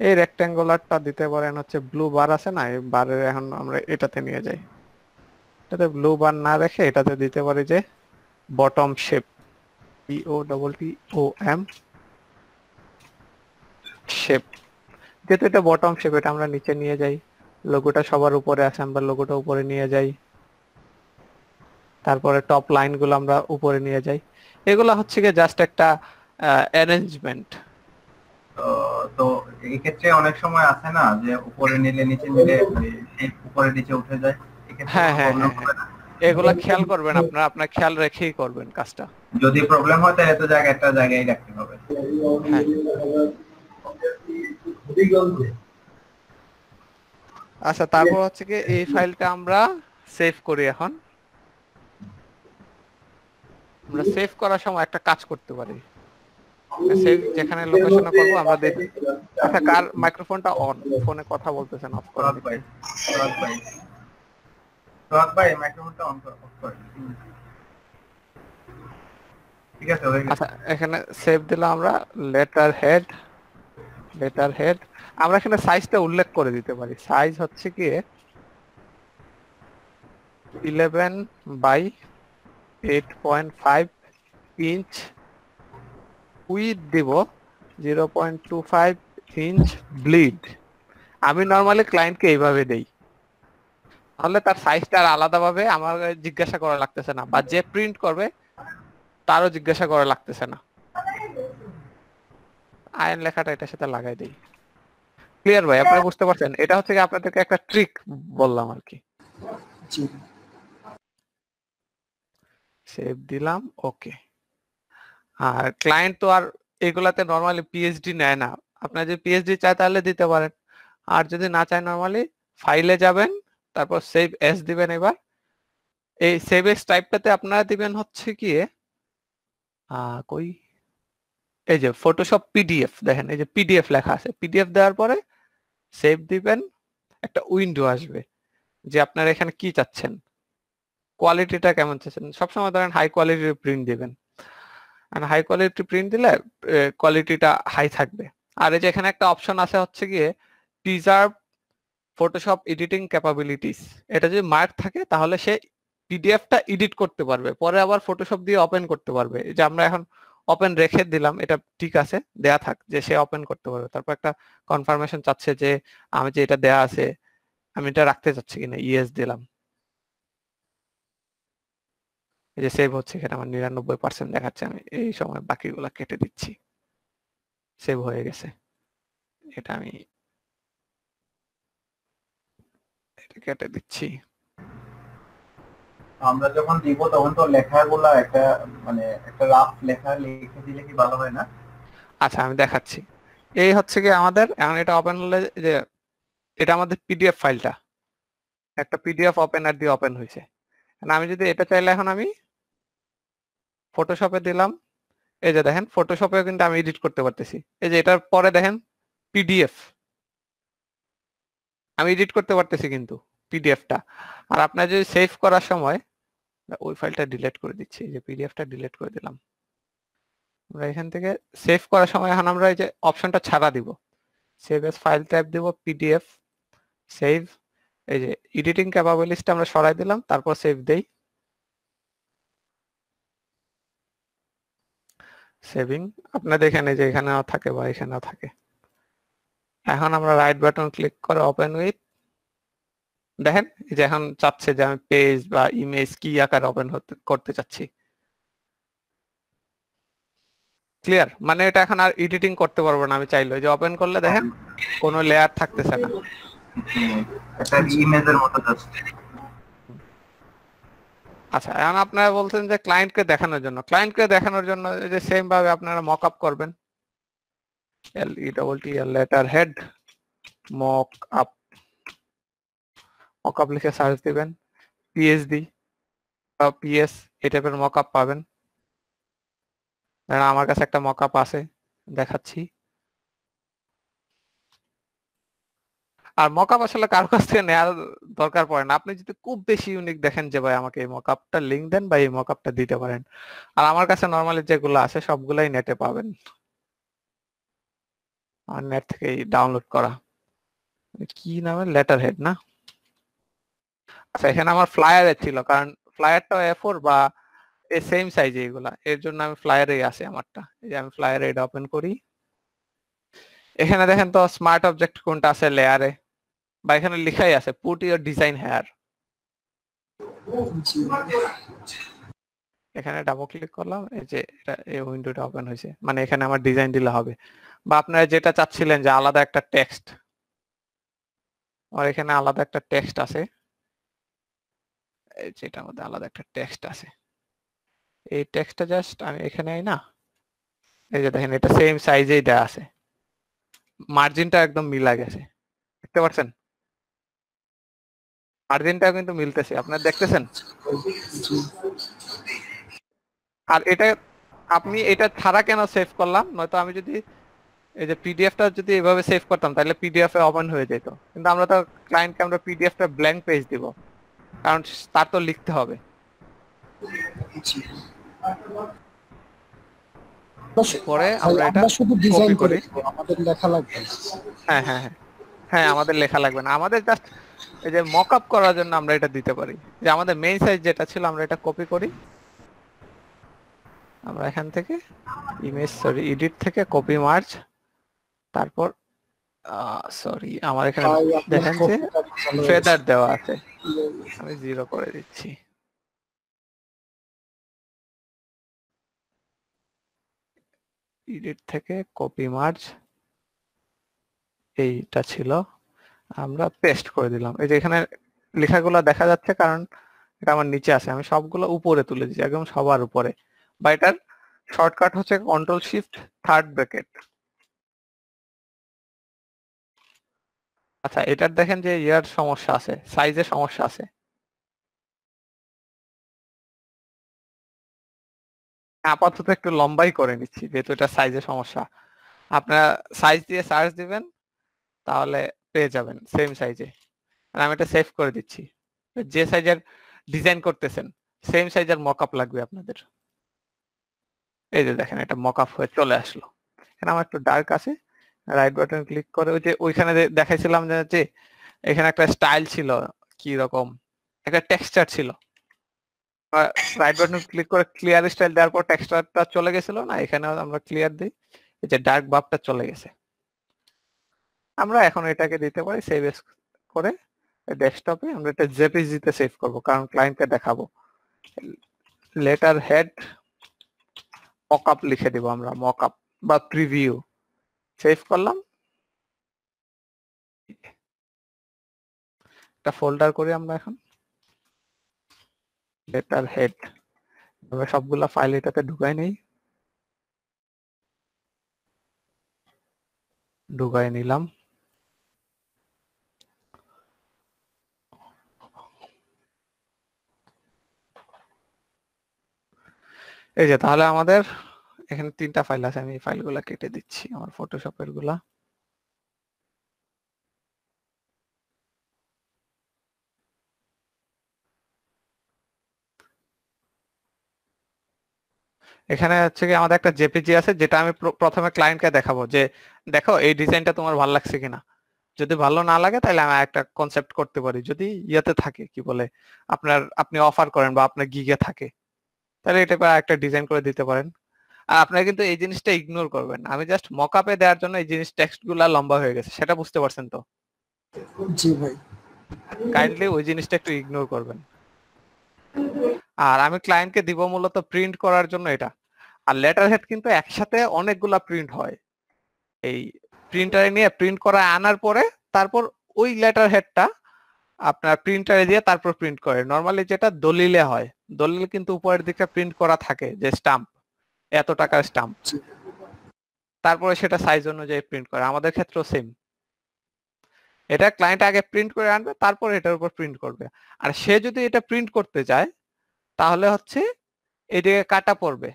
এই রেক্ট্যাঙ্গুলারটা দিতে পারেন হচ্ছে ব্লু বার আছে না, এই বারের এখন আমরা এটাতে নিয়ে যাই। এটাতে ব্লু বার না রেখে এটাতে দিতে পারি যে বটম শেপ, BOTTOM শেপ। যেহেতু এটা বটম শেপ, এটা আমরা নিচে নিয়ে যাই। লোগোটা সবার উপরে আছে, আমরা লোগোটা উপরে নিয়ে যাই। তারপরে টপ লাইনগুলো আমরা উপরে নিয়ে যাই। এগুলো হচ্ছে গিয়ে জাস্ট একটা অ্যারেঞ্জমেন্ট। তো এই ক্ষেত্রে অনেক সময় আছে না যে উপরে নিলে নিচে নিলে এই উপরে নিচে উঠে যায়, এক্ষেত্রে হ্যাঁ কোনো হ্যাঁ প্রবলেম হ্যাঁ হবে হ্যাঁ, না? এগুলা খেয়াল করবেন, আপনার খেয়াল রেখেই করবেন কাজটা। যদি প্রবলেম হয় তাহলে তো একটা জায়গায় রাখতে হবে। হ্যাঁ, আচ্ছা তারপর হচ্ছে কি এই ফাইলটা আমরা সেভ করি। এখন আমরা সেভ করার সময় একটা কাজ করতে পারি, সেভ যেখানে লোকেশনে করবো আমরা দেব। আচ্ছা, কার মাইক্রোফোনটা অন, ফোনে কথা বলতেছেন, অফ করেন সোহাগ ভাই, সোহাগ ভাই, সোহাগ ভাই মাইক্রোফোনটা অন করে, অফ করে। ঠিক আছে, হয়ে গেছে। আচ্ছা এখানে সেভ দিলাম আমরা লেটার হেড। আমরা এখানে সাইজটা উল্লেখ করে দিতে পারি। সাইজ হচ্ছে কি 11 বাই 8.5 ইঞ্চ, উইথ দিব 0.25 ইঞ্চ ব্লিড। আমি নর্মালি ক্লায়েন্টকে এইভাবে দেই, তাহলে তার সাইজটা আর আলাদাভাবে আমার জিজ্ঞাসা করা লাগতেছে না, বা যে প্রিন্ট করবে তারও জিজ্ঞাসা করা লাগতেছে না। আয়ন লেখাটা এটার সাথে লাগাই দেই। ক্লিয়ার ভাই, আপনারা বুঝতে পারছেন? এটা হচ্ছে কি আপনাদেরকে একটা ট্রিক বললাম আর কি। জি সেভ দিলাম, ওকে। আর ক্লায়েন্ট তো আর এগুলাতে নর্মালি পিএইচডি নেয় না। আপনার যদি পিএইচডি চায় তাহলে দিতে পারেন, আর যদি না চায় নর্মালি ফাইলে যাবেন, তারপর সেভ এস দিবেন। এবার এই সেভ এস টাইপটাতে আপনারা দিবেন হচ্ছে গিয়ে কই, এই যে ফটোশপ পিডিএফ, দেখেন এই যে পিডিএফ লেখা আছে। পিডিএফ দেওয়ার পরে সেভ দিবেন, একটা উইন্ডো আসবে যে আপনারা এখানে কি চাচ্ছেন, কোয়ালিটিটা কেমন চাচ্ছেন। সবসময় ধরেন হাই কোয়ালিটির প্রিন্ট দিবেন, হাই কোয়ালিটি প্রিন্ট দিলে কোয়ালিটিটা হাই থাকবে। আর এই যে এখানে একটা অপশন আছে হচ্ছে গিয়ে প্রিজার্ভ ফটোশপ এডিটিং ক্যাপাবিলিটিস, এটা যদি মার্ক থাকে তাহলে সে পিডিএফটা এডিট করতে পারবে, পরে আবার ফটোশপ দিয়ে ওপেন করতে পারবে। এই যে আমরা এখন ওপেন রেখে দিলাম, এটা ঠিক আছে, দেয়া থাক যে সে ওপেন করতে পারবে। তারপর একটা কনফার্মেশন চাচ্ছে যে আমি যে এটা দেয়া আছে আমি এটা রাখতে চাচ্ছি কিনা, ইয়েস দিলাম। এই যে সেভ হচ্ছে, এখানে আমার 99% দেখাচ্ছে, আমি এই সময় বাকিগুলা কেটে দিচ্ছি। সেভ হয়ে গেছে, এটা আমি এটা কেটে দিচ্ছি। আমরা যখন দিব তখন তো লেখাগুলা একটা মানে একটা রাফ লেখা লিখে দিলে কি ভালো হয় না? আচ্ছা আমি দেখাচ্ছি। এই হচ্ছে কি আমাদের এখন এটা ওপেন হলে যে এটা আমাদের পিডিএফ ফাইলটা, একটা পিডিএফ ওপেনার দিয়ে ওপেন হয়েছে। আমি যদি এটা চাইলে এখন আমি ফটোশপে দিলাম, এই যে দেখেন ফটোশপে কিন্তু আমি এডিট করতে পারতেছি। এই যে এটার পরে দেখেন পিডিএফ, আমি এডিট করতে পারতেছি কিন্তু পিডিএফটা। আর আপনার যদি সেভ করার সময়, ওই ফাইলটা ডিলিট করে দিচ্ছি, এই যে পিডিএফটা ডিলিট করে দিলাম। আমরা এখান থেকে সেভ করার সময় এখন আমরা এই যে অপশনটা ছাড়া দিব, সেভ এস ফাইল টাইপ দিব, পিডিএফ, সেভ। এই যে এডিটিং ক্যাপাবিলিটিসটা আমরা সরাই দিলাম, তারপর সেভ দেই। সেভিং আপনার দেখেন এই যে এখানেও থাকে বা এখানেও থাকে। এখন আমরা রাইট বাটন ক্লিক করে ওপেন উইথ, দেখেন এই যে এখন চাচ্ছে যে আমি পেজ বা ইমেজ কি আকারে ওপেন করতে চাচ্ছি। ক্লিয়ার, মানে এটা এখন আর এডিটিং করতে পারবো না আমি চাইলে। যে ওপেন করলে দেখেন কোনো লেয়ার থাকতেছে না, একটা ইমেজের মতো জাস্ট। আচ্ছা এখন আপনারা বলছেন যে ক্লায়েন্টকে দেখানোর জন্য এই যে সেম ভাবে আপনারা মক আপ করবেন, LETT letter head mock up লিখে সার্চ দিবেন, পিএইচডি বা পিএস এই টাইপের মক আপ পাবেন। আমার কাছে একটা মক আপ আছে, দেখাচ্ছি। আর মকআপ আসলে কারো কাছ থেকে নেওয়ার দরকার পড়ে না। আপনি যদি খুব বেশি ইউনিক দেখেন যে ভাই আমাকে এই মকআপটা লিংক দেন বা এই মকআপটা দিতে পারেন। আর আমার কাছে নরমালি যেগুলো আছে সবগুলাই নেটে পাবেন, আমার নেট থেকেই ডাউনলোড করা। কি নামে, লেটার হেড না? আচ্ছা এখানে আমার ফ্লায়ারে ছিল, কারণ ফ্লায়ারটা A4 বা সেম সাইজে এগুলা, এর জন্য আমি ফ্লায়ারেই আছে আমারটা। এই যে আমি ফ্লায়ারে এটা ওপেন করি, এখানে দেখেন তো স্মার্ট অবজেক্ট কোনটা আছে লেয়ারে, বা এখানে লেখাই আছে পুট ইওর ডিজাইন হেয়ার। জি এখানে ডাবল ক্লিক করলাম, এই যে এটা এই উইন্ডোটা ওপেন হয়েছে, মানে এখানে আমার ডিজাইন দিলে হবে। বা আপনারা যেটা চাচ্ছিলেন যে আলাদা একটা টেক্সট, আর এখানে আলাদা একটা টেক্সট আছে, এই যেটার মধ্যে আলাদা একটা টেক্সট আছে, এই টেক্সটটা জাস্ট আমি এখানে আই না, এই যে দেখেন এটা সেম সাইজেই দেয়া আছে, মার্জিনটা একদম মিলা গেছে, দেখতে পাচ্ছেন? মার্জিনটা কিন্তু মিলতেছে, আপনারা দেখতেছেন? জি আর এটা আপনি এটা ছাড়া কেন সেভ করলাম, নয়তো আমি যদি এই যে পিডিএফটা যদি এভাবে সেভ করতাম তাহলে পিডিএফ এ ওপেন হয়ে যেত। কিন্তু আমরা তো ক্লায়েন্টকে আমরা পিডিএফটা ব্ল্যাঙ্ক পেজ দিব, কারণ তার তো লিখতে হবে। জি পরে ভাই, আমরা এটা আমরা শুধু ডিজাইন কপি করে করি। দিব, আমাদের লেখা লাগবে না। হ্যাঁ হ্যাঁ হ্যাঁ হ্যাঁ, আমাদের লেখা লাগবে না, আমাদের জাস্ট এই যে মক আপ করার জন্য আমরা এটা দিতে পারি। যে আমাদের মেইন সাইজ যেটা ছিল আমরা এটা কপি করি, আমরা এখান থেকে ইমেজ এডিট থেকে কপি মার্জ, তারপর সরি আমার এখানে ভাই আপনার দেখেন যে কপিটা ভালো ফেদার হয়েছে। দেওয়া আছে, আমি 0 করে দিচ্ছি। এডিট থেকে কপি মার্জ এইটা ছিল, আমরা পেস্ট করে দিলাম। এই যে এখানে লেখাগুলো দেখা যাচ্ছে কারণ এটা আমার নিচে আছে, আমি সবগুলো উপরে তুলে দিচ্ছি, একদম সবার উপরে। বা এটার শর্টকাট হচ্ছে কন্ট্রোল শিফট থার্ড ব্র্যাকেট। আচ্ছা, এটার দেখেন যে ইয়ার সমস্যা আছে, সাইজের সমস্যা আছে। আপাতত একটু লম্বাই করে নিচ্ছি যেহেতু এটা সাইজের সমস্যা। আপনারা সাইজ দিয়ে সার্চ দিবেন তাহলে পেয়ে যাবেন সেম সাইজে। আমি এটা সেভ করে দিচ্ছি। যে সাইজের ডিজাইন করতেছেন সেম সাইজের মকআপ লাগবে আপনাদের। এই যে দেখেন এটা মকআপ হয়ে চলে আসলো। এখানে আমার একটু ডার্ক আছে, রাইট বাটন ক্লিক করে ওই যে ওইখানে দেখাইছিলাম যে এখানে একটা স্টাইল ছিল, কি রকম একটা টেক্সচার ছিল, রাইট বাটন ক্লিক করে ক্লিয়ার স্টাইল দেওয়ার পর টেক্সচারটা চলে গেছিল না, এখানে আমরা ক্লিয়ার দিই, এই যে ডার্ক ভাবটা চলে গেছে। আমরা এখন এটাকে দিতে পারি সেভ করে ডেস্কটপে, আমরা এটা জেপিজিতে সেভ করব কারণ ক্লায়েন্টকে দেখাবো। লেটার হেড মকআপ লিখে দিব আমরা, মকআপ বা প্রিভিউ, সেভ করলাম। একটা ফোল্ডার করি আমরা এখন, লেটার হেড, আমরা সবগুলা ফাইল এটাতে ঢুকাই নেই, ঢুকাই নিলাম। এই যে তাহলে আমাদের এখানে 3টা ফাইল আছে, আমি এই ফাইলগুলা কেটে দিচ্ছি আমার ফটোশপের গুলা। এখানে হচ্ছে কি আমাদের একটা জেপিজি আছে যেটা আমি প্রথমে ক্লায়েন্টকে দেখাবো যে দেখো এই ডিজাইনটা তোমার ভালো লাগছে কিনা। যদি ভালো না লাগে তাহলে আমি একটা কনসেপ্ট করতে পারি, যদি ইয়াতে থাকে কি বলে আপনি অফার করেন বা আপনার গিগে থাকে তাহলে এটা একটা ডিজাইন করে দিতে পারেন। আর আপনারা কিন্তু এই জিনিসটা ইগনোর করবেন, আমি জাস্ট মকআপে দেওয়ার জন্য এই জিনিস টেক্সট গুলা লম্বা হয়ে গেছে, সেটা বুঝতে পারছেন তো? জি ভাই। কাইন্ডলি ওই জিনিসটা একটু ইগনোর করবেন। আর আমি ক্লায়েন্টকে দিব মূলত প্রিন্ট করার জন্য এটা। আর লেটার হেড কিন্তু একসাথে অনেকগুলা প্রিন্ট হয়, এই প্রিন্টারে নিয়ে প্রিন্ট করা আনার পরে তারপর ওই লেটার হেডটা আপনার প্রিন্টারে দিয়ে তারপর প্রিন্ট করে। নরমালি যেটা দলিলে হয়, দলিলে কিন্তু উপরের দিকে প্রিন্ট করা থাকে যে স্টাম্প, এত টাকার স্টাম্প, তারপরে সেটা সাইজ অনুযায়ী প্রিন্ট করে। আমাদের ক্ষেত্রেও সেম, এটা ক্লায়েন্ট আগে প্রিন্ট করে আনবে তারপর এটার উপর প্রিন্ট করবে। আর সে যদি এটা প্রিন্ট করতে যায় তাহলে হচ্ছে এদিকে কাটা পড়বে,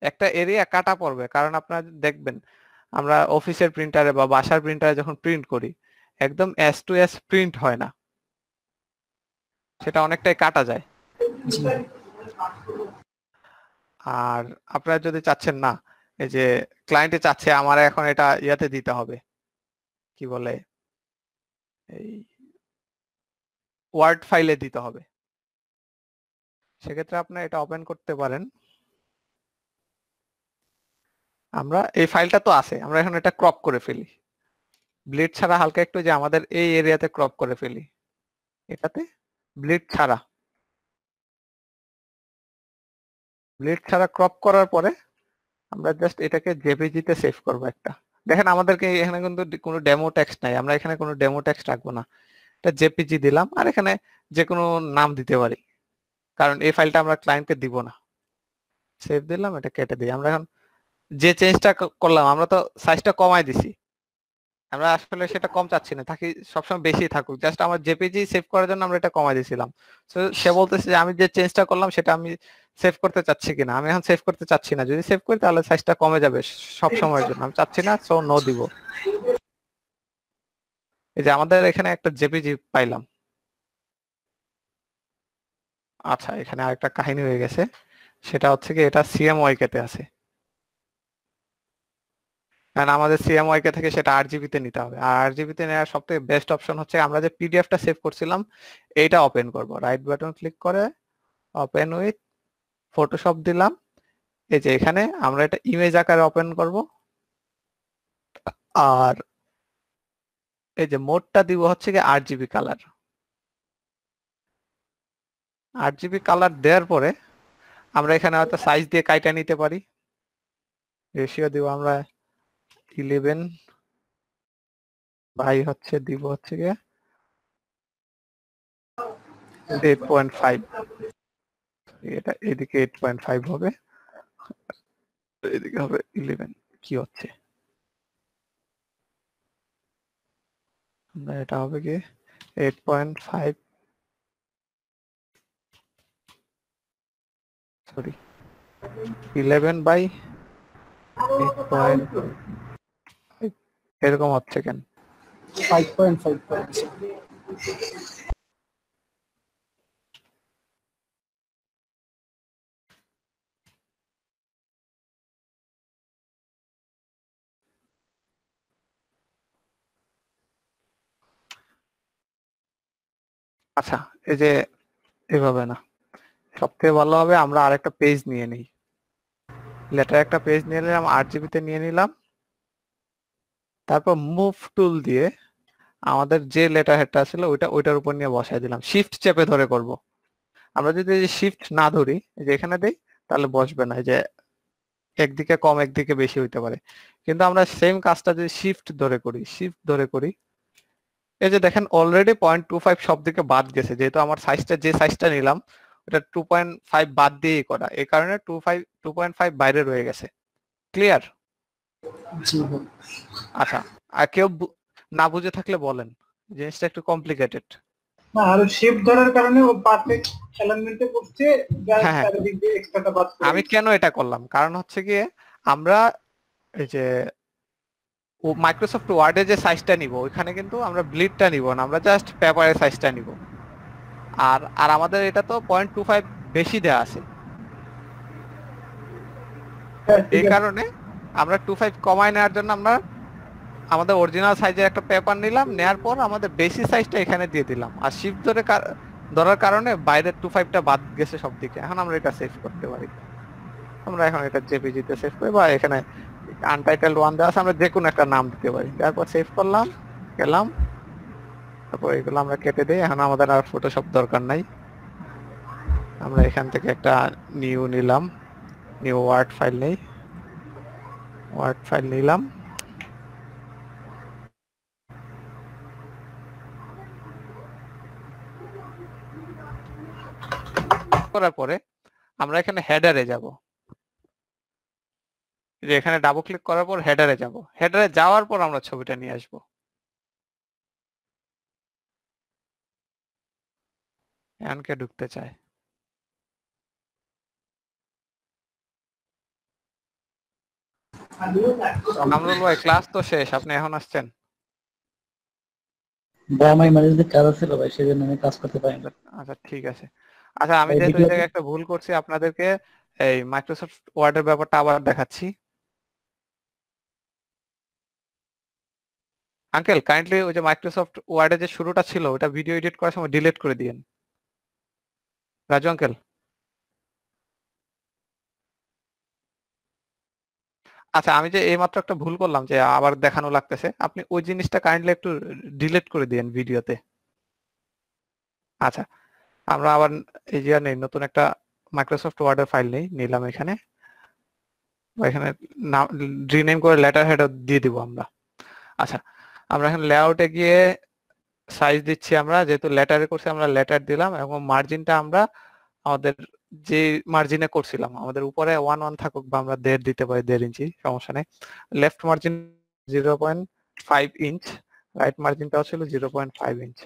একটা এরিয়া কাটা পড়বে, কারণ আপনারা দেখবেন আমরা অফিসের প্রিন্টারে বা বাসার প্রিন্টারে যখন প্রিন্ট করি একদম এস টু এস প্রিন্ট হয় না, সেটা অনেকটাই কাটা যায়। আর আপনারা যদি চাচ্ছেন না, এই যে ক্লায়েন্টে চাচ্ছে আমার এখন এটা ইয়াতে দিতে হবে, কি বলে এই ওয়ার্ড ফাইলে দিতে হবে, সেক্ষেত্রে আপনারা এটা ওপেন করতে পারেন। আমরা এই ফাইলটা তো আছে, আমরা এখন এটা ক্রপ করে ফেলি, ব্লিড ছাড়া হালকা একটু, যে আমাদের এই এরিয়াতে ক্রপ করে ফেলি, এটাতে ব্লিড ছাড়া ক্রপ করার পরে আমরা জাস্ট এটাকে জেপিজিতে সেভ করব একটা। দেখেন আমাদেরকে এখানে কিন্তু কোনো ডেমো টেক্সট নাই, আমরা এখানে কোনো ডেমো টেক্সট রাখবো না, এটা জেপিজি দিলাম। আর এখানে যে কোনো নাম দিতে পারি কারণ এই ফাইলটা আমরা ক্লায়েন্টকে দিব না। সেভ দিলাম, এটা কেটে দিই। আমরা এখন যে চেঞ্জটা করলাম, আমরা তো সাইজটা কমাই দিছি, আমরা আসলে সেটা কম চাচ্ছি না, থাকি সবসময় বেশি থাকুক, জাস্ট আমার জেপিজি সেভ করার জন্য আমরা এটা কমাই দিয়েছিলাম। তো সে বলতেছে যে আমি যে চেঞ্জটা করলাম সেটা আমি সেভ করতে চাচ্ছি কিনা, আমি এখন সেভ করতে চাচ্ছি না, যদি সেভ করি তাহলে সাইজটা কমে যাবে সব সময়ের জন্য, আমি চাচ্ছি না, সো নো দিব। এই যে আমাদের এখানে একটা জেপিজি পাইলাম। আচ্ছা, এখানে আরেকটা কাহিনী হয়ে গেছে, সেটা হচ্ছে কি এটা সিএমওয়াইকে তে আছে, কারণ আমাদের সিএমওয়াই কে থেকে সেটা আরজিবি তে নিতে হবে, আর আরজিবি তে নেওয়ার সবথেকে বেস্ট অপশন হচ্ছে আমরা যে পিডিএফটা সেভ করছিলাম এইটা ওপেন করব, রাইট বাটন ক্লিক করে ওপেন উইথ ফটোশপ দিলাম। এই যে এখানে আমরা এটা ইমেজ আকারে ওপেন করব, আর এই যে মোডটা দিব হচ্ছে কি আরজিবি কালার। আরজিবি কালার দেওয়ার পরে আমরা এখানে হয়তো সাইজ দিয়ে কাইটা নিতে পারি। রেশিও দিব আমরা 11 বাই হচ্ছে দিব হচ্ছে গিয়ে 8.5, এটা এদিকে 8.5 হবে, এদিকে হবে 11। কি হচ্ছে এটা হবে কি 8.5, সরি 11 বাই 8.5 এরকম হচ্ছে কেন? 5.5 করেছে। আচ্ছা এই যে এভাবে না, সবথেকে ভালো হবে আমরা আরেকটা পেজ নিয়ে নিই, লেটার একটা পেজ নিয়ে নিলাম, 8 GB তে নিয়ে নিলাম, তারপর মুভ টুল দিয়ে আমাদের যে লেটার হেডটা ছিল ওইটার উপর নিয়ে বসাই দিলাম, শিফট চেপে ধরে করব। আমরা যদি শিফট না ধরি, যে এখানে দেই, তাহলে বসবে না, যে একদিকে কম একদিকে বেশি হইতে পারে। কিন্তু আমরা সেম কাজটা যদি শিফট ধরে করি, এই যে দেখেন অলরেডি 0.25 সব দিকে বাদ গেছে, যেহেতু আমার যে সাইজটা নিলাম ওটা 2.5 বাদ দিয়েই করা, এই কারণে 2.5 বাইরে রয়ে গেছে। ক্লিয়ার? জি ভাই। আচ্ছা, আর কেউ না বুঝে থাকলে বলেন, জিনিসটা একটু কমপ্লিকেটেড। না, আর শিফট ধরার কারণে ও পারফেক্ট অ্যালাইনমেন্টে বসছে, জাস্ট হ্যাঁ, চারিদিক দিয়ে এক্সট্রাটা বাদ করে আমি কেন এটা করলাম, কারণ হচ্ছে গিয়ে আমরা এই যে মাইক্রোসফট ওয়ার্ডে যে সাইজটা নিব ওইখানে কিন্তু আমরা ব্লিডটা নিব না, আমরা জাস্ট পেপারের সাইজটা নিব। আর আর আমাদের এটা তো 0.25 বেশি দেয়া আছে, এই কারণে আমরা 25 কমায় নেওয়ার জন্য আমরা আমাদের অরিজিনাল সাইজের একটা পেপার নিলাম, নেয়ার পর আমাদের বেশি সাইজটা এখানে দিয়ে দিলাম, আর শিফট ধরার কারণে বাইরের 25টা বাদ গেছে সব দিকে। এখন আমরা এটা সেভ করতে পারি, আমরা এখন এটা জেপিজিতে সেভ করি, বা এখানে আনটাইটেলড 1 দেওয়া আছে, আমরা যে কোনো একটা নাম দিতে পারি। তারপর সেভ করলাম, গেলাম, তারপর এগুলো আমরা কেটে দিই। এখন আমাদের আর ফটোশপ দরকার নাই, আমরা এখান থেকে একটা নিউ ওয়ার্ড ফাইল নিলাম, করার পরে আমরা এখানে হেডারে যাব, যে এখানে ডাবল ক্লিক করার পর হেডারে যাব, হেডারে যাওয়ার পর আমরা ছবিটা নিয়ে আসবো। এনকে ঢুকতে চায়, কামরুল ভাই ক্লাস তো শেষ, আপনি এখন আসছেন? আমার ইমার্জেন্সি কাজ ছিল ভাই, সেজন্য আমি কাজ করতে পারিনি। আচ্ছা ঠিক আছে। আচ্ছা আমি যেহেতু এই জায়গায় একটা ভুল করছি, আপনাদেরকে এই মাইক্রোসফট ওয়ার্ডের ব্যাপারটা আবার দেখাচ্ছি। আঙ্কেল কাইন্ডলি ওই যে মাইক্রোসফট ওয়ার্ডে যে শুরুটা ছিল ওটা ভিডিও এডিট করার সময় ডিলিট করে দিয়েন। রাজু আঙ্কেল, আচ্ছা আমি যে এইমাত্র একটা ভুল করলাম যে আবার দেখানো লাগতেছে, আপনি ওই জিনিসটা কাইন্ডলি একটু ডিলিট করে দিয়েন ভিডিওতে। আচ্ছা আমরা আবার এই যে নেই, নতুন একটা মাইক্রোসফট ওয়ার্ডের ফাইল নিলাম, এখানে নাম রিনেম করে লেটার হেড দিয়ে দিব আমরা। আচ্ছা আমরা এখন লেআউটে গিয়ে সাইজ দিচ্ছি, আমরা যেহেতু লেটারে করছি আমরা লেটার দিলাম, এবং মার্জিনটা আমরা আমাদের যে মার্জিনে করছিলাম, আমাদের উপরে 1 থাকুক বা আমরা 1.5 দিতে পারি, 1.5 ইঞ্চি, সমস্যা নেই। লেফট মার্জিন 0.5 ইঞ্চ, রাইট মার্জিনটাও ছিল 0.5 ইঞ্চ।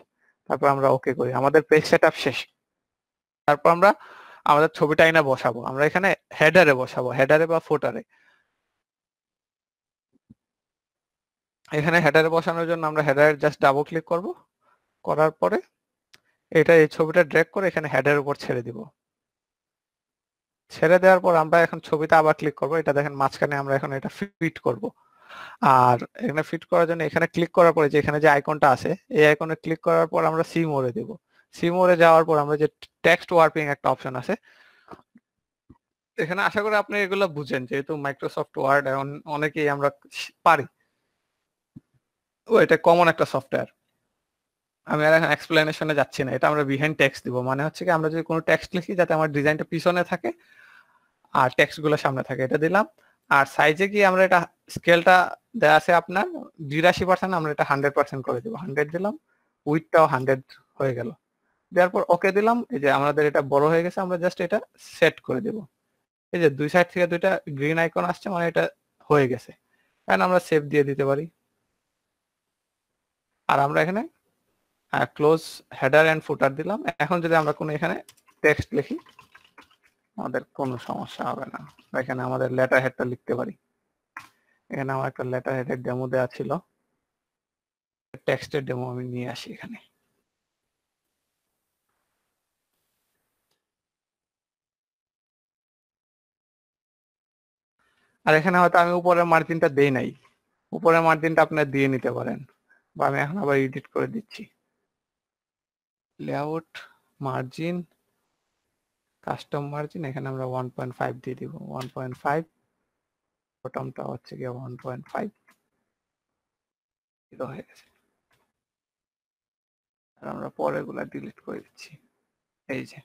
তারপর আমরা ওকে করি, আমাদের পেজ সেটআপ শেষ। তারপর আমরা আমাদের ছবিটা এনে বসাবো, আমরা এখানে হেডারে বসাবো, হেডারে বা ফুটারে। এখানে হেডারে বসানোর জন্য আমরা হেডারে জাস্ট ডাবল ক্লিক করব, করার পরে এটা এই ছবিটা ড্র্যাগ করে এখানে হেডের উপর ছেড়ে দিব। ছেড়ে দেওয়ার পর আমরা এখন ছবিতে আবার ক্লিক করব, এটা দেখেন মাঝখানে আমরা এখন এটা ফিট করব। আর এখানে ফিট করার জন্য এখানে ক্লিক করার পরে যে এখানে যে আইকনটা আছে এই আইকনে ক্লিক করার পর আমরা সি মোডে দেব। সি মোডে যাওয়ার পর আমরা যে টেক্সট ওয়ার্পিং একটা অপশন আছে, এখানে আশা করি আপনি এগুলো বুঝেন, যেহেতু মাইক্রোসফট ওয়ার্ড এখন অনেকেই আমরা পারি, ও এটা কমন একটা সফটওয়্যার। আমি আর এখন এক্সপ্লেনেশনে যাচ্ছি না, এটা আমরা বিহাইন্ড টেক্সট দিব, মানে হচ্ছে কি আমরা যদি কোনো টেক্সট লিখি যাতে আমার ডিজাইনটা পিছনে থাকে আর টেক্সট গুলো সামনে থাকে, এটা দিলাম। আর সাইজে কি আমরা এটা স্কেলটা দেওয়া আছে আপনার 82%, আমরা এটা 100% করে দিব, 100 দিলাম, উইডটাও 100 হয়ে গেল। দেওয়ার পর ওকে দিলাম, এই যে আমাদের এটা বড় হয়ে গেছে, আমরা জাস্ট এটা সেট করে দিব। এই যে দুই সাইড থেকে দুইটা গ্রিন আইকন আসছে, মানে এটা হয়ে গেছে, কারণ আমরা সেভ দিয়ে দিতে পারি। আর আমরা এখানে ক্লোজ হেডার এন্ড ফুটার দিলাম। এখন যদি আমরা কোনো এখানে টেক্সট লিখি আমাদের কোনো সমস্যা হবে না, এখানে আমাদের লেটার হেডটা লিখতে পারি। এখানে আমার একটা লেটার হেডের ডেমো দেওয়া ছিল, টেক্সটের ডেমো আমি নিয়ে আসি এখানে। আর এখানে হয়তো আমি উপরের মার্জিনটা দেই নাই, উপরের মার্জিনটা আপনার দিয়ে নিতে পারেন, বা আমি এখন আবার এডিট করে দিচ্ছি। লেআউট মার্জিন, কাস্টম মার্জিন, এখানে আমরা 1.5 দিয়ে দিব, 1.5, বটমটা হচ্ছে গিয়ে 1.5 হয়ে গেছে। আর আমরা পরেগুলা ডিলিট করে দিচ্ছি। এই যে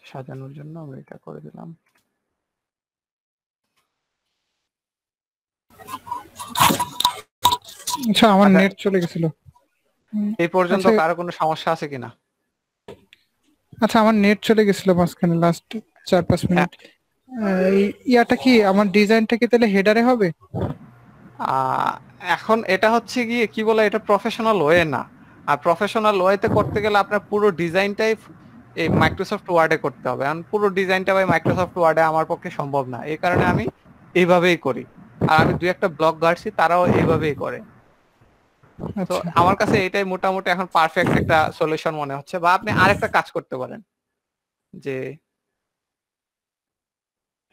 সাজানোর জন্য আমরা এটা করে দিলাম। আচ্ছা আমার আচ্ছা, নেট চলে গেছিল। এই পর্যন্ত আচ্ছা কারো কোনো সমস্যা আছে কিনা? আচ্ছা আমার নেট চলে গেছিল মাঝখানে লাস্ট 4-5 মিনিট। ইয়াটা কি আমার ডিজাইনটা কি তাহলে হেডারে হবে? আহ, এখন এটা হচ্ছে গিয়ে কি বলে, এটা প্রফেশনাল ওয়ে না। আর প্রফেশনাল ওয়েতে করতে গেলে আপনার পুরো ডিজাইনটাই এই মাইক্রোসফট ওয়ার্ডে করতে হবে, কারণ পুরো ডিজাইনটা ভাই মাইক্রোসফট ওয়ার্ডে আমার পক্ষে সম্ভব না, এই কারণে আমি এইভাবেই করি। আর আমি দুই একটা ব্লগ গাড়ছি, তারাও এইভাবেই করে। তো আচ্ছা আমার কাছে এটাই মোটামুটি এখন পারফেক্ট একটা সলিউশন মনে হচ্ছে। বা আপনি আরেকটা কাজ করতে পারেন, যে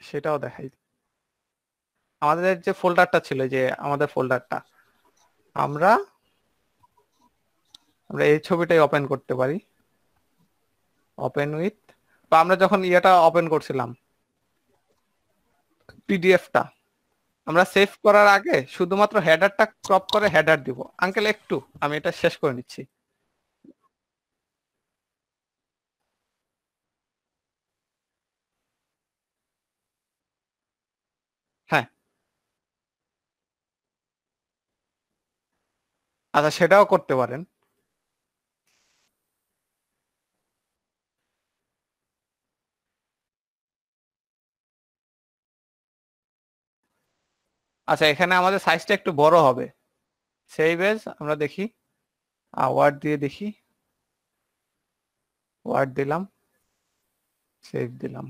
সেটাও দেখাই, আমাদের যে ফোল্ডারটা ছিল, যে আমাদের ফোল্ডারটা আমরা আমরা এই ছবিটাই ওপেন করতে পারি, ওপেন উইথ, বা আমরা যখন ইয়েটা ওপেন করছিলাম পিডিএফটা, আমরা সেভ করার আগে শুধুমাত্র হেডারটা ক্রপ করে হেডার দিব। আঙ্কেল একটু আমি এটা শেষ করে নিচ্ছি। হ্যাঁ, আচ্ছা সেটাও করতে পারেন। আচ্ছা এখানে আমাদের সাইজটা একটু বড় হবে, সেই বেজ আমরা দেখি, ওয়ার্ড দিয়ে দেখি, ওয়ার্ড দিলাম, সেভ দিলাম,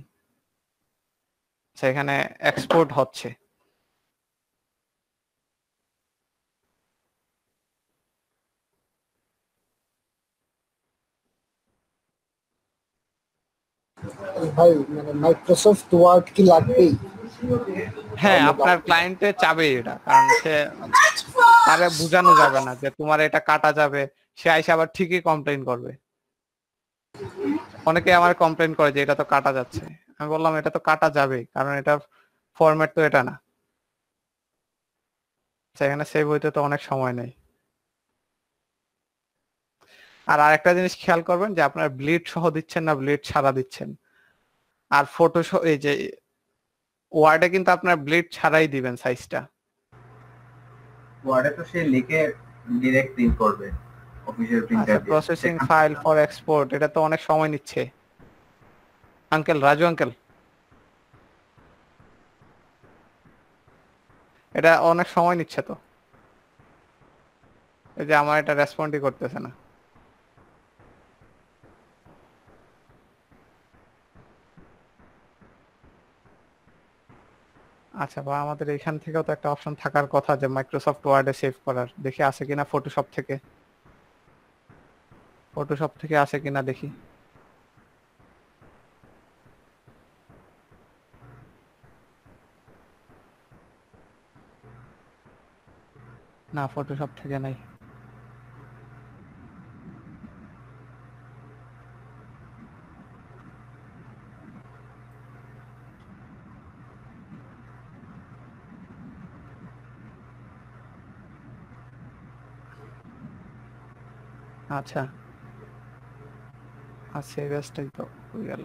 সেখানে এক্সপোর্ট হচ্ছে। ভাই মানে মাইক্রোসফট ওয়ার্ড কি লাগবেই? হ্যাঁ, আপনার ক্লায়েন্টে চাবে এটা, কারণ সে তারে বোঝানো যাবে না যে তোমার এটা কাটা যাবে, সে আইসা আবার ঠিকই কমপ্লেইন করবে। অনেকে আমার কমপ্লেইন করে যে এটা তো কাটা যাচ্ছে, আমি বললাম এটা তো কাটা যাবে, কারণ এটা ফরম্যাট তো এটা না, সেখানে সেভ হইতে তো অনেক সময় নেই। আর আরেকটা জিনিস খেয়াল করবেন যে আপনার ব্লিড সহ দিচ্ছেন না ব্লিড ছাড়া দিচ্ছেন। আর ফটো এই যে ওয়ার্ডে কিন্তু আপনার ব্লিড ছাড়াই দিবেন সাইজটা। ওয়ার্ডে তো সে লিখে ডিরেক্ট প্রিন্ট করবে অফিসিয়াল প্রিন্টার আচ্ছা, দিয়ে। প্রসেসিং ফাইল ফর এক্সপোর্ট, এটা তো অনেক সময় নিচ্ছে। আঙ্কেল, রাজু আঙ্কেল, এটা অনেক সময় নিচ্ছে তো, এই যে আমার এটা রেসপন্ডই করতেছে না। আচ্ছা, বা আমাদের এখান থেকেও তো একটা অপশন থাকার কথা যে মাইক্রোসফট ওয়ার্ডে সেভ করার, দেখি আছে কিনা ফটোশপ থেকে, ফটোশপ থেকে আছে কিনা দেখি। না ফটোশপ থেকে নাই। আচ্ছা সেভ এসটাই তো হয়ে গেল।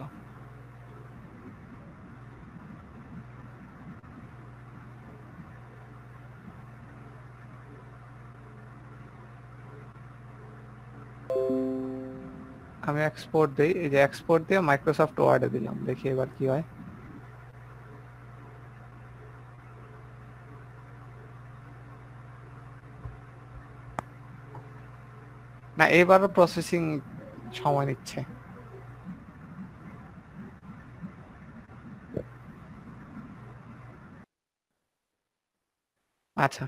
আমি এক্সপোর্ট দিই, এই যে এক্সপোর্ট দিয়ে মাইক্রোসফট ওয়ার্ডে দিলাম, দেখি এবার কি হয়। না এবারও প্রসেসিং সময় নিচ্ছে। আচ্ছা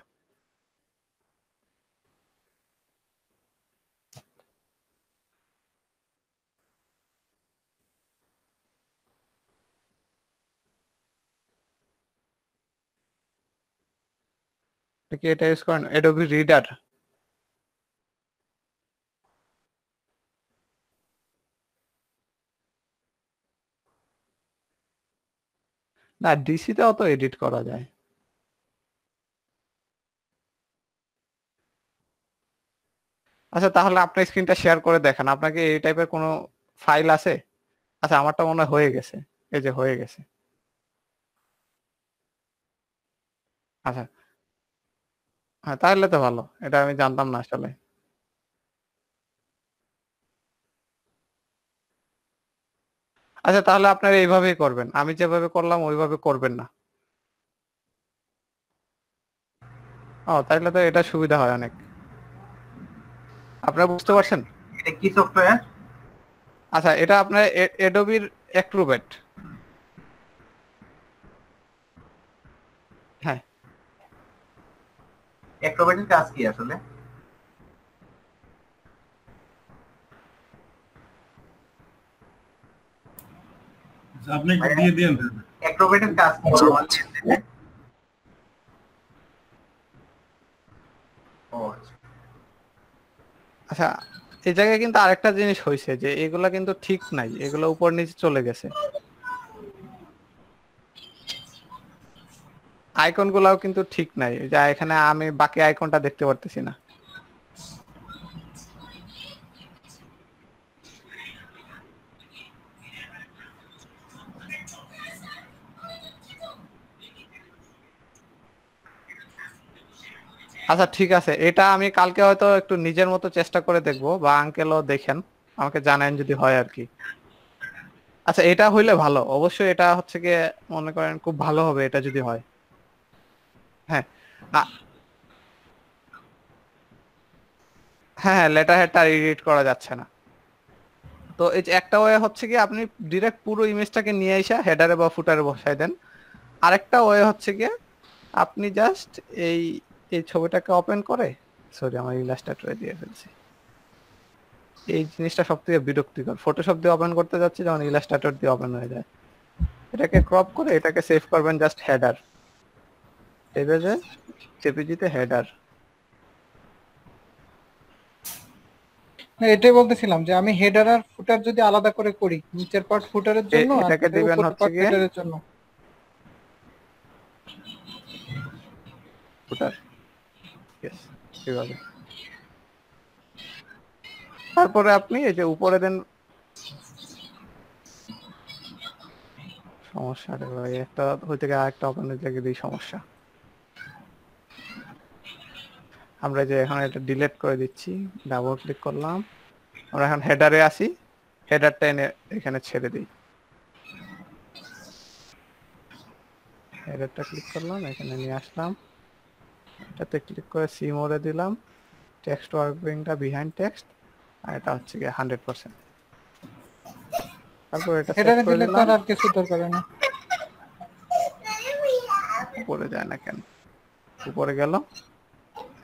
কি এটা ইউজ করেন অ্যাডোবি রিডার? না ডিসিতেও তো এডিট করা যায়। আচ্ছা তাহলে আপনার স্ক্রিনটা শেয়ার করে দেখেন, আপনাকে এই টাইপের কোনো ফাইল আছে? আচ্ছা আমারটা মনে হয় হয়ে গেছে, এই যে হয়ে গেছে। আচ্ছা হ্যাঁ তাহলে তো ভালো, এটা আমি জানতাম না আসলে। আচ্ছা তাহলে আপনারা এইভাবেই করবেন, আমি যেভাবে করলাম ওইভাবে করবেন না। ও তাইলে তো এটা সুবিধা হয় অনেক। আপনারা বুঝতে পারছেন? এটা কি সফটওয়্যার? আচ্ছা এটা আপনার অ্যাডোবির অ্যাক্রোব্যাট। হ্যাঁ অ্যাক্রোব্যাটের কাজ কি আসলে? আপনি একটু দিয়ে দিন। অ্যাক্রোব্যাটের কাজ কি? ও আচ্ছা। আচ্ছা এই জায়গায় কিন্তু আরেকটা জিনিস হয়েছে যে এগুলা কিন্তু ঠিক নাই, এগুলো উপর নিচে চলে গেছে। আইকন গুলাও কিন্তু ঠিক নাই, যা এখানে আমি বাকি আইকনটা দেখতে পারতেছি না। আচ্ছা ঠিক আছে, এটা আমি কালকে হয়তো একটু নিজের মতো চেষ্টা করে দেখবো, বা আঙ্কেলও দেখেন, আমাকে জানেন যদি হয় আর কি। আচ্ছা এটা হইলে ভালো, অবশ্যই এটা হচ্ছে গিয়ে মনে করেন খুব ভালো হবে এটা যদি হয়। হ্যাঁ হ্যাঁ লেটার হেডটা এডিট করা যাচ্ছে না। তো এই যে একটা ওয়ে হচ্ছে কি আপনি ডিরেক্ট পুরো ইমেজটাকে নিয়ে এসে হেডারে বা ফুটারে বসায় দেন। আরেকটা ওয়ে হচ্ছে কি আপনি জাস্ট এই এই ছবিটাকে ওপেন করে, সরি আমার ইলাস্ট্রেটরে দিয়ে ফেলছি। এই জিনিসটা সবথেকে বিরক্তিকর, ফটোশপ দিয়ে ওপেন করতে যাচ্ছি যখন ইলাস্ট্রেটর দিয়ে ওপেন হয়ে যায়। এটাকে ক্রপ করে এটাকে সেভ করবেন জাস্ট হেডার, সেভে যায় জেপিজিতে হেডার। এটাই বলতেছিলাম যে আমি হেডার আর ফুটার যদি আলাদা করে করি, নিচের পার্ট ফুটারের জন্য আর এটাকে দিবেন উপরের হচ্ছে পার্ট গিয়ে হেডারের জন্য। ফুটার, ইয়েস এইভাবে। তারপরে আপনি এই যে উপরে দেন, সমস্যা রে ভাই, একটা হই থেকে আরেকটা ওপেন হইতে গেলে সমস্যা। আমরা যে এখন এটা ডিলিট করে দিচ্ছি, ডাবল ক্লিক করলাম, আমরা এখন হেডারে আসি, হেডারটা এনে এখানে ছেড়ে দিই। হেডারটা ক্লিক করলাম, এখানে নিয়ে আসলাম, এটাতে ক্লিক করে সি মোডে দিলাম, টেক্সট ওয়ার্কিংটা বিহাইন্ড টেক্সট, আর এটা হচ্ছে গিয়ে 100%। তারপর এটা সেট হেডারে করে দিলে তো দিলাম। আর কিছু দরকার হয় না। উপরে যায় না কেন? উপরে গেল,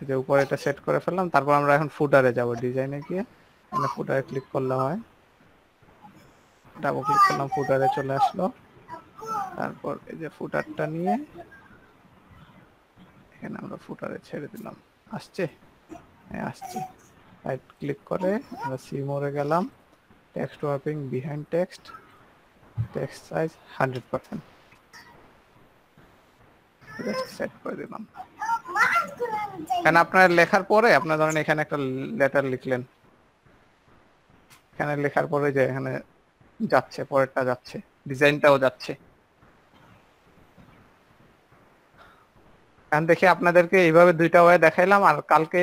এই যে উপরে এটা সেট করে ফেললাম। তারপর আমরা এখন ফুটারে যাব, ডিজাইনে গিয়ে এখানে ফুটারে ক্লিক করলে হয়, ডাবল ক্লিক করলাম, ফুটারে চলে আসলো। তারপর এই যে ফুটারটা নিয়ে এখানে আমরা ফুটারে ছেড়ে দিলাম। আসছে? হ্যাঁ আসছে। রাইট ক্লিক করে আমরা সি মোডে গেলাম, text warping behind text, text size 100%, set করে দিলাম। কারণ আপনার লেখার পরে আপনার ধরেন এখানে একটা লেটার লিখলেন, এখানে লেখার পরে যে এখানে যাচ্ছে, পরেরটা যাচ্ছে, ডিজাইনটাও যাচ্ছে। এখন দেখি আপনাদেরকে এইভাবে দুইটা ওয়ে দেখাইলাম, আর কালকে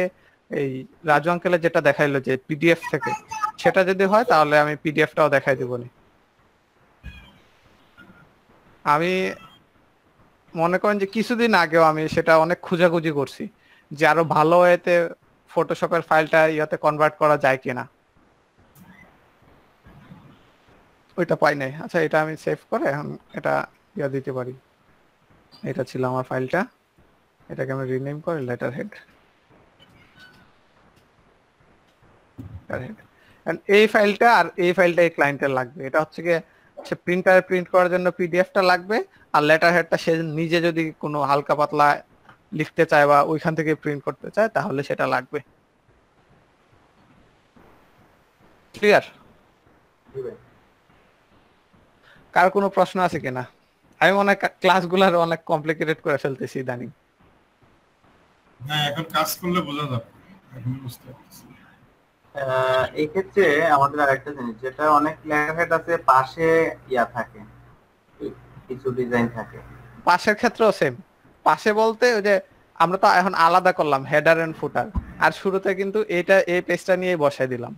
এই রাজু আঙ্কেলের যেটা দেখাইলো যে পিডিএফ থেকে, সেটা যদি হয় তাহলে আমি পিডিএফটাও দেখাই দিবনি। আমি মনে করেন যে কিছুদিন আগেও আমি সেটা অনেক খোঁজাখুঁজি করছি যে আরো ভালো ওয়েতে ফটোশপের ফাইলটা ইয়াতে কনভার্ট করা যায় কিনা, ওইটা পাই নাই। আচ্ছা এটা আমি সেভ করে এখন এটা ইয়া দিতে পারি। এটা ছিল আমার ফাইলটা, এটাকে আমি রিনেম করে লেটার হেড। এই ফাইলটা আর এই ফাইলটা এই ক্লায়েন্টের লাগবে। এটা হচ্ছে গিয়ে সে প্রিন্টারে প্রিন্ট করার জন্য পিডিএফটা লাগবে, আর লেটার হেডটা সে নিজে যদি কোনো হালকা পাতলা লিখতে চায় বা ওইখান থেকে প্রিন্ট করতে চায় তাহলে সেটা লাগবে। ক্লিয়ার? কার কোনো প্রশ্ন আছে কিনা? আমি মনে হয় ক্লাসগুলার অনেক কমপ্লিকেটেড করে ফেলতেছি ইদানিং। হ্যাঁ, এখন কাজ করলে বোঝা যাবে, এখন বুঝতে পারছি। এই ক্ষেত্রে আমাদের আরেকটা জিনিস, যেটা অনেক লেখাহেড আছে পাশে ইয়া থাকে, কিছু ডিজাইন থাকে। পাশের ক্ষেত্রেও সেম। পাশে বলতে ওই যে আমরা তো এখন আলাদা করলাম হেডার এন্ড ফুটার, আর শুরুতে কিন্তু এটা এই পেজটা নিয়ে বসাই দিলাম।